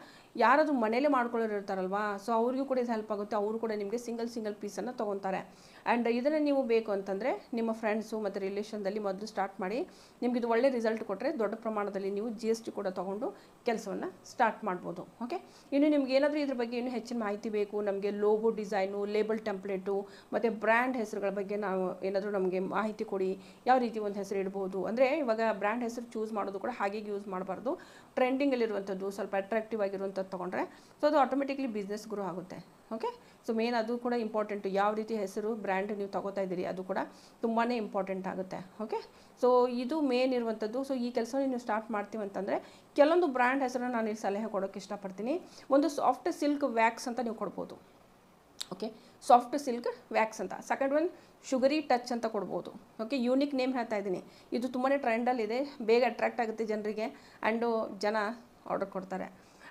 ಯಾರಾದರೂ ಮನೇಲೇ ಮಾಡ್ಕೊಳ್ಳೋರು ಇರ್ತಾರಲ್ವಾ, ಸೊ ಅವ್ರಿಗೂ ಕೂಡ ಇದು ಹೆಲ್ಪ್ ಆಗುತ್ತೆ. ಅವರು ಕೂಡ ನಿಮಗೆ ಸಿಂಗಲ್ ಪೀಸನ್ನು ತೊಗೊತಾರೆ. ಆ್ಯಂಡ್ ಇದನ್ನು ನೀವು ಬೇಕು ಅಂತಂದರೆ ನಿಮ್ಮ ಫ್ರೆಂಡ್ಸು ಮತ್ತು ರಿಲೇಷನ್ದಲ್ಲಿ ಮೊದಲು ಸ್ಟಾರ್ಟ್ ಮಾಡಿ. ನಿಮ್ಗೆ ಇದು ಒಳ್ಳೆ ರಿಸಲ್ಟ್ ಕೊಟ್ಟರೆ ದೊಡ್ಡ ಪ್ರಮಾಣದಲ್ಲಿ ನೀವು GST ಕೂಡ ತೊಗೊಂಡು ಕೆಲಸವನ್ನು ಸ್ಟಾರ್ಟ್ ಮಾಡ್ಬೋದು. ಓಕೆ, ಇನ್ನು ನಿಮ್ಗೆ ಏನಾದರೂ ಇದ್ರ ಬಗ್ಗೆ ಇನ್ನೂ ಹೆಚ್ಚಿನ ಮಾಹಿತಿ ಬೇಕು, ನಮಗೆ ಲೋಗೋ ಡಿಸೈನು, ಲೇಬಲ್ ಟೆಂಪ್ಲೇಟು ಮತ್ತು ಬ್ರ್ಯಾಂಡ್ ಹೆಸರುಗಳ ಬಗ್ಗೆ ನಾವು ಏನಾದರೂ ನಮಗೆ ಮಾಹಿತಿ ಕೊಡಿ, ಯಾವ ರೀತಿ ಒಂದು ಹೆಸರು ಇಡ್ಬೋದು. ಅಂದರೆ ಇವಾಗ ಬ್ರ್ಯಾಂಡ್ ಹೆಸರು ಚೂಸ್ ಮಾಡೋದು ಕೂಡ ಹಾಗೆ ಯೂಸ್ ಮಾಡಬಾರ್ದು. ಟ್ರೆಂಡಿಂಗಲ್ಲಿರುವಂಥದ್ದು ಸ್ವಲ್ಪ ಅಟ್ರಾಕ್ಟಿವ್ ಆಗಿರುವಂಥದ್ದು ತೊಗೊಂಡ್ರೆ ಸೊ ಅದು ಆಟೋಮೆಟಿಕ್ಲಿ ಬಿಸ್ನೆಸ್ ಗ್ರೋ ಆಗುತ್ತೆ. ಓಕೆ, ಸೊ ಮೇನ್ ಅದು ಕೂಡ ಇಂಪಾರ್ಟೆಂಟು. ಯಾವ ರೀತಿ ಹೆಸರು ಬ್ರ್ಯಾಂಡ್ ನೀವು ತೊಗೋತಾ ಇದ್ದೀರಿ ಅದು ಕೂಡ ತುಂಬಾ ಇಂಪಾರ್ಟೆಂಟ್ ಆಗುತ್ತೆ. ಓಕೆ, ಸೊ ಇದು ಮೇನ್ ಇರುವಂಥದ್ದು. ಸೊ ಈ ಕೆಲಸ ನೀವು ಸ್ಟಾರ್ಟ್ ಮಾಡ್ತೀವಿ ಅಂತಂದರೆ ಕೆಲವೊಂದು ಬ್ರ್ಯಾಂಡ್ ಹೆಸರನ್ನು ನಾನು ಇಲ್ಲಿ ಸಲಹೆ ಕೊಡೋಕ್ಕೆ ಇಷ್ಟಪಡ್ತೀನಿ. ಒಂದು ಸಾಫ್ಟ್ ಸಿಲ್ಕ್ ವ್ಯಾಕ್ಸ್ ಅಂತ ನೀವು ಕೊಡ್ಬೋದು. ಓಕೆ, ಸಾಫ್ಟ್ ಸಿಲ್ಕ್ ವ್ಯಾಕ್ಸ್ ಅಂತ. ಸೆಕೆಂಡ್ ಒನ್ ಶುಗರಿ ಟಚ್ ಅಂತ ಕೊಡ್ಬೋದು. ಓಕೆ, ಯೂನಿಕ್ ನೇಮ್ ಹೇಳ್ತಾ ಇದ್ದೀನಿ. ಇದು ತುಂಬಾ ಟ್ರೆಂಡಲ್ಲಿದೆ, ಬೇಗ ಅಟ್ರಾಕ್ಟ್ ಆಗುತ್ತೆ ಜನರಿಗೆ, ಆ್ಯಂಡು ಜನ ಆರ್ಡರ್ ಕೊಡ್ತಾರೆ.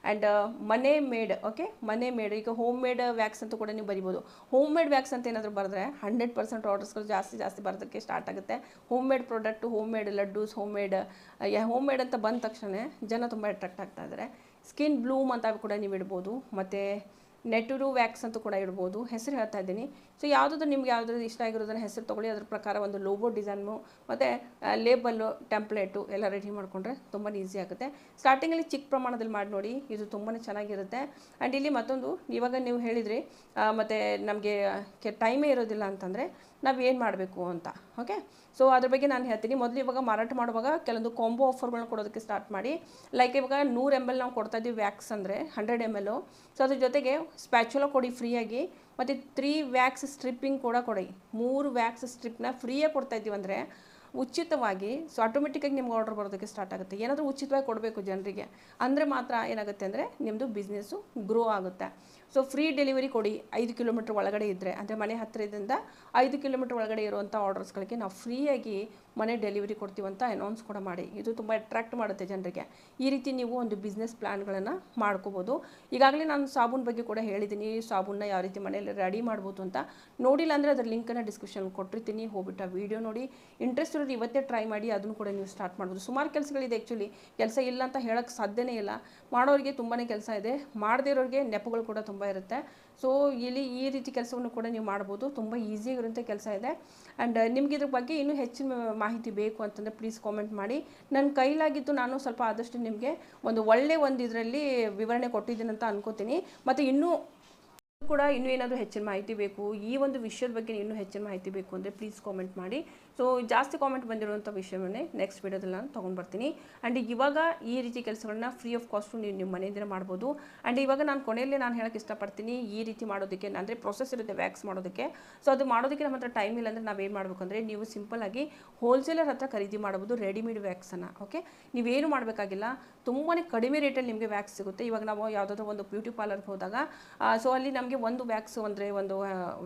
ಆ್ಯಂಡ್ ಮನೆ ಮೇಡ್, ಓಕೆ, ಮನೆ ಮೇಡ್. ಈಗ ಹೋಮ್ ಮೇಡ್ ವ್ಯಾಕ್ಸ್ ಅಂತ ಕೂಡ ನೀವು ಬರಿಬೋದು. ಹೋಮ್ ಮೇಡ್ ವ್ಯಾಕ್ಸ್ ಅಂತ ಏನಾದರೂ ಬರೆದ್ರೆ 100% ಆರ್ಡರ್ಸ್ಗಳು ಜಾಸ್ತಿ ಬರೋದಕ್ಕೆ ಸ್ಟಾರ್ಟ್ ಆಗುತ್ತೆ. Home made product, home made laddoos, home made ಅಂತ ಬಂದ ತಕ್ಷಣ ಜನ ತುಂಬ ಅಟ್ರಾಕ್ಟ್ ಆಗ್ತಾ ಇದ್ದಾರೆ. ಸ್ಕಿನ್ ಬ್ಲೂಮ್ ಅಂತ ಕೂಡ ನೀವು ಇಡ್ಬೋದು, ಮತ್ತು ನೆಟುರು ವ್ಯಾಕ್ಸ್ ಅಂತ ಕೂಡ ಇಡ್ಬೋದು. ಹೆಸರು ಹೇಳ್ತಾ ಇದ್ದೀನಿ. ಸೊ ಯಾವುದಾದ್ರು ನಿಮ್ಗೆ ಯಾವುದಾದ್ರು ಇಷ್ಟ ಆಗಿರೋದನ್ನ ಹೆಸರು ತೊಗೊಳ್ಳಿ, ಅದ್ರ ಪ್ರಕಾರ ಒಂದು ಲೋಗೋ ಡಿಸೈನು ಮತ್ತು ಲೇಬಲ್ಲು, ಟೆಂಪ್ಲೇಟು ಎಲ್ಲ ರೆಡಿ ಮಾಡಿಕೊಂಡ್ರೆ ತುಂಬಾ ಈಸಿ ಆಗುತ್ತೆ. ಸ್ಟಾರ್ಟಿಂಗಲ್ಲಿ ಚಿಕ್ಕ ಪ್ರಮಾಣದಲ್ಲಿ ಮಾಡಿ ನೋಡಿ, ಇದು ತುಂಬಾ ಚೆನ್ನಾಗಿರುತ್ತೆ. ಆ್ಯಂಡ್ ಇಲ್ಲಿ ಮತ್ತೊಂದು, ಇವಾಗ ನೀವು ಹೇಳಿದ್ರಿ ಮತ್ತು ನಮಗೆ ಟೈಮೇ ಇರೋದಿಲ್ಲ ಅಂತಂದರೆ ನಾವು ಏನು ಮಾಡಬೇಕು ಅಂತ. ಓಕೆ, ಸೊ ಅದ್ರ ಬಗ್ಗೆ ನಾನು ಹೇಳ್ತೀನಿ. ಮೊದಲು ಇವಾಗ ಮಾರಾಟ ಮಾಡುವಾಗ ಕೆಲವೊಂದು ಕಾಂಬೋ ಆಫರ್ಗಳನ್ನ ಕೊಡೋದಕ್ಕೆ ಸ್ಟಾರ್ಟ್ ಮಾಡಿ. ಲೈಕ್ ಇವಾಗ 100 ml ನಾವು ಕೊಡ್ತಾ ಇದ್ದೀವಿ ವ್ಯಾಕ್ಸ್ ಅಂದರೆ 100 ml. ಸೊ ಅದ್ರ ಜೊತೆಗೆ ಸ್ಪ್ಯಾಚುಲಾ ಕೊಡಿ ಫ್ರೀಯಾಗಿ, ಮತ್ತು 3 ವ್ಯಾಕ್ಸ್ ಸ್ಟ್ರಿಪ್ಪಿಂಗ್ ಕೂಡ ಕೊಡಿ. 3 ವ್ಯಾಕ್ಸ್ ಸ್ಟ್ರಿಪ್ನ ಫ್ರೀಯಾಗಿ ಕೊಡ್ತಾ ಇದ್ದೀವಿ ಅಂದರೆ ಉಚಿತವಾಗಿ. ಸೊ ಆಟೋಮೆಟಿಕ್ಕಾಗಿ ನಿಮ್ಗೆ ಆರ್ಡರ್ ಬರೋದಕ್ಕೆ ಸ್ಟಾರ್ಟ್ ಆಗುತ್ತೆ. ಏನಾದರೂ ಉಚಿತವಾಗಿ ಕೊಡಬೇಕು ಜನರಿಗೆ ಅಂದರೆ ಮಾತ್ರ ಏನಾಗುತ್ತೆ ಅಂದರೆ ನಿಮ್ಮದು ಬಿಸ್ನೆಸ್ಸು ಗ್ರೋ ಆಗುತ್ತೆ. ಸೊ ಫ್ರೀ ಡೆಲಿವರಿ ಕೊಡಿ. 5 ಕಿಲೋಮೀಟ್ರ್ ಒಳಗಡೆ ಇದ್ದರೆ, ಅಂದರೆ ಮನೆ ಹತ್ತಿರದಿಂದ 5 ಕಿಲೋಮೀಟ್ರ್ ಒಳಗಡೆ ಇರುವಂಥ ಆರ್ಡರ್ಸ್ಗಳಿಗೆ ನಾವು ಫ್ರೀಯಾಗಿ ಮನೆ ಡೆಲಿವರಿ ಕೊಡ್ತೀವಂತ ಅನೌನ್ಸ್ ಕೂಡ ಮಾಡಿ. ಇದು ತುಂಬ ಅಟ್ರಾಕ್ಟ್ ಮಾಡುತ್ತೆ ಜನರಿಗೆ. ಈ ರೀತಿ ನೀವು ಒಂದು ಬಿಸ್ನೆಸ್ ಪ್ಲ್ಯಾನ್ಗಳನ್ನು ಮಾಡ್ಕೋಬೋದು. ಈಗಾಗಲೇ ನಾನು ಸಾಬೂನು ಬಗ್ಗೆ ಕೂಡ ಹೇಳಿದ್ದೀನಿ, ಸಾಬೂನ್ನ ಯಾವ ರೀತಿ ಮನೆಯಲ್ಲಿ ರೆಡಿ ಮಾಡ್ಬೋದು ಅಂತ. ನೋಡಿಲ್ಲ ಅಂದರೆ ಅದರ ಲಿಂಕನ್ನು ಡಿಸ್ಕ್ರಿಪ್ಷನ್ ಕೊಟ್ಟಿರ್ತೀನಿ, ಹೋಗ್ಬಿಟ್ಟು ಆ ವಿಡಿಯೋ ನೋಡಿ. ಇಂಟ್ರೆಸ್ಟ್ ಇರೋದು ಇವತ್ತೇ ಟ್ರೈ ಮಾಡಿ, ಅದನ್ನು ಕೂಡ ನೀವು ಸ್ಟಾರ್ಟ್ ಮಾಡ್ಬೋದು. ಸುಮಾರು ಕೆಲಸಗಳಿದೆ. ಆ್ಯಕ್ಚುಲಿ ಕೆಲಸ ಇಲ್ಲ ಅಂತ ಹೇಳೋಕ್ಕೆ ಸಾಧ್ಯನೇ ಇಲ್ಲ. ಮಾಡೋರಿಗೆ ತುಂಬಾ ಕೆಲಸ ಇದೆ, ಮಾಡದೇ ಇರೋರಿಗೆ ನೆಪಗಳು ಕೂಡ ತುಂಬ ಇರುತ್ತೆ. ಸೊ ಇಲ್ಲಿ ಈ ರೀತಿ ಕೆಲಸವನ್ನು ಕೂಡ ನೀವು ಮಾಡ್ಬೋದು. ತುಂಬ ಈಸಿಯಾಗಿರುವಂಥ ಕೆಲಸ ಇದೆ. ಆ್ಯಂಡ್ ನಿಮ್ಗೆ ಇದ್ರ ಬಗ್ಗೆ ಇನ್ನೂ ಹೆಚ್ಚಿನ ಮಾಹಿತಿ ಬೇಕು ಅಂತಂದರೆ ಪ್ಲೀಸ್ ಕಾಮೆಂಟ್ ಮಾಡಿ. ನನ್ನ ಕೈಲಾಗಿದ್ದು ನಾನು ಸ್ವಲ್ಪ ಆದಷ್ಟು ನಿಮಗೆ ಒಂದು ಇದರಲ್ಲಿ ವಿವರಣೆ ಕೊಟ್ಟಿದ್ದೀನಿ ಅಂತ ಅನ್ಕೋತೀನಿ. ಮತ್ತು ಇನ್ನೂ ಏನಾದರೂ ಹೆಚ್ಚಿನ ಮಾಹಿತಿ ಬೇಕು, ಈ ಒಂದು ವಿಷಯದ ಬಗ್ಗೆ ಇನ್ನೂ ಹೆಚ್ಚಿನ ಮಾಹಿತಿ ಬೇಕು ಅಂದರೆ ಪ್ಲೀಸ್ ಕಾಮೆಂಟ್ ಮಾಡಿ. ಸೊ ಜಾಸ್ತಿ ಕಾಮೆಂಟ್ ಬಂದಿರುವಂಥ ವಿಷಯವನ್ನೇ ನೆಕ್ಸ್ಟ್ ವೀಡಿಯೋದಲ್ಲಿ ನಾನು ತೊಗೊಂಡು ಬರ್ತೀನಿ. ಆ್ಯಂಡ್ ಇವಾಗ ಈ ರೀತಿ ಕೆಲಸಗಳನ್ನ ಫ್ರೀ ಆಫ್ ಕಾಸ್ಟು ನೀವು ನಿಮ್ಮ ಮನೆಯಿಂದ ಮಾಡ್ಬೋದು. ಆ್ಯಂಡ್ ಇವಾಗ ನಾನು ಕೊನೆಯಲ್ಲಿ ನಾನು ಹೇಳೋಕ್ಕೆ ಇಷ್ಟಪಡ್ತೀನಿ, ಈ ರೀತಿ ಮಾಡೋದಕ್ಕೆ ಅಂದರೆ ಪ್ರೊಸೆಸ್ ಇರುತ್ತೆ ವ್ಯಾಕ್ಸ್ ಮಾಡೋದಕ್ಕೆ. ಸೊ ಅದು ಮಾಡೋದಕ್ಕೆ ನಮ್ಮ ಹತ್ರ ಟೈಮ್ ಇಲ್ಲ ಅಂದರೆ ನಾವೇನು ಮಾಡಬೇಕು ಅಂದರೆ, ನೀವು ಸಿಂಪಲ್ಲಾಗಿ ಹೋಲ್ಸೇಲರ್ ಹತ್ರ ಖರೀದಿ ಮಾಡ್ಬೋದು ರೆಡಿಮೇಡ್ ವ್ಯಾಕ್ಸನ್ನು. ಓಕೆ, ನೀವೇನು ಮಾಡಬೇಕಾಗಿಲ್ಲ, ತುಂಬಾ ಕಡಿಮೆ ರೇಟಲ್ಲಿ ನಿಮಗೆ ವ್ಯಾಕ್ಸ್ ಸಿಗುತ್ತೆ. ಇವಾಗ ನಾವು ಯಾವುದಾದ್ರೂ ಒಂದು ಬ್ಯೂಟಿ ಪಾರ್ಲರ್ಗೆ ಹೋದಾಗ ಸೊ ಅಲ್ಲಿ ನಮಗೆ ಒಂದು ವ್ಯಾಕ್ಸ್ ಅಂದರೆ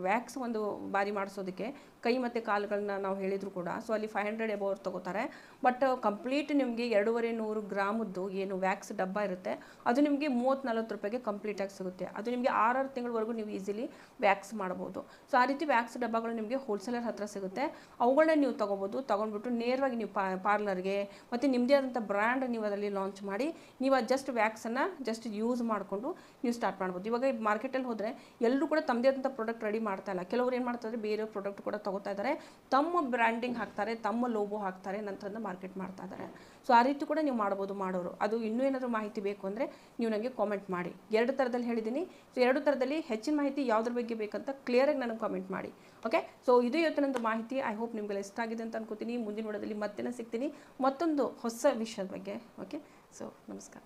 ವ್ಯಾಕ್ಸ್ ಒಂದು ಬಾರಿ ಮಾಡಿಸೋದಕ್ಕೆ ಕೈ ಮತ್ತು ಕಾಲುಗಳನ್ನ ನಾವು ಹೇಳಿದ್ರು ಕೂಡ ಸೊ ಅಲ್ಲಿ 500 ಎಬೋ ಅವ್ರು ತೊಗೋತಾರೆ. ಬಟ್ ಕಂಪ್ಲೀಟ್ ನಿಮಗೆ 250 ಗ್ರಾಮದ್ದು ಏನು ವ್ಯಾಕ್ಸ್ ಡಬ್ಬ ಇರುತ್ತೆ ಅದು ನಿಮಗೆ 30-40 ರೂಪಾಯಿಗೆ ಕಂಪ್ಲೀಟಾಗಿ ಸಿಗುತ್ತೆ. ಅದು ನಿಮಗೆ 6 ತಿಂಗಳವರೆಗೂ ನೀವು ಈಸಿಲಿ ವ್ಯಾಕ್ಸ್ ಮಾಡ್ಬೋದು. ಸೊ ಆ ರೀತಿ ವ್ಯಾಕ್ಸ್ ಡಬ್ಬಗಳು ನಿಮಗೆ ಹೋಲ್ಸೇಲರ್ ಹತ್ರ ಸಿಗುತ್ತೆ. ಅವುಗಳನ್ನ ನೀವು ತೊಗೊಂಡ್ಬಿಟ್ಟು ನೇರವಾಗಿ ನೀವು ಪಾರ್ಲರ್ಗೆ ಮತ್ತು ನಿಮ್ಮದೇ ಆದಂಥ ಬ್ರ್ಯಾಂಡ್ ನೀವು ಅದರಲ್ಲಿ ಲಾಂಚ್ ಮಾಡಿ ನೀವು ಜಸ್ಟ್ ವ್ಯಾಕ್ಸನ್ನು ಜಸ್ಟ್ ಯೂಸ್ ಮಾಡಿಕೊಂಡು ನೀವು ಸ್ಟಾರ್ಟ್ ಮಾಡ್ಬೋದು. ಇವಾಗ ಮಾರ್ಕೆಟಲ್ಲಿ ಹೋದರೆ ಎಲ್ಲರೂ ಕೂಡ ತಮ್ಮದೇ ಆದಂಥ ಪ್ರಾಡಕ್ಟ್ ರೆಡಿ ಮಾಡ್ತಾ ಇಲ್ಲ. ಕೆಲವರು ಏನು ಮಾಡ್ತಾರೆ, ಬೇರೆ ಪ್ರಾಡಕ್ಟ್ ಕೂಡ ತಗೋತಾ ಇದ್ದಾರೆ, ತಮ್ಮ ಬ್ರ್ಯಾಂಡಿಂಗ್ ಹಾಕ್ತಾರೆ, ತಮ್ಮ ಲೋಗೋ ಹಾಕ್ತಾರೆ, ನಂತರದ ಮಾರ್ಕೆಟ್ ಮಾಡ್ತಾ ಇದ್ದಾರೆ. ಸೊ ಆ ರೀತಿ ಕೂಡ ನೀವು ಮಾಡ್ಬೋದು ಮಾಡೋರು. ಅದು ಇನ್ನೂ ಏನಾದರೂ ಮಾಹಿತಿ ಬೇಕು ಅಂದರೆ ನೀವು ನನಗೆ ಕಾಮೆಂಟ್ ಮಾಡಿ. 2 ಥರದಲ್ಲಿ ಹೇಳಿದ್ದೀನಿ. ಸೊ 2 ಥರದಲ್ಲಿ ಹೆಚ್ಚಿನ ಮಾಹಿತಿ ಯಾವುದ್ರ ಬಗ್ಗೆ ಬೇಕಂತ ಕ್ಲಿಯರಾಗಿ ನನಗೆ ಕಾಮೆಂಟ್ ಮಾಡಿ. ಓಕೆ, ಸೊ ಇದು ಇವತ್ತಿನೊಂದು ಮಾಹಿತಿ. ಐ ಹೋಪ್ ನಿಮಗೆಲ್ಲ ಇಷ್ಟ ಆಗಿದೆ ಅಂತ ಅನ್ಕೋತೀನಿ. ಮುಂದಿನ ವಿಡಿಯೋದಲ್ಲಿ ಮತ್ತೆ ಸಿಗ್ತೀನಿ ಮತ್ತೊಂದು ಹೊಸ ವಿಷಯದ ಬಗ್ಗೆ. ಓಕೆ, ಸೊ ನಮಸ್ಕಾರ.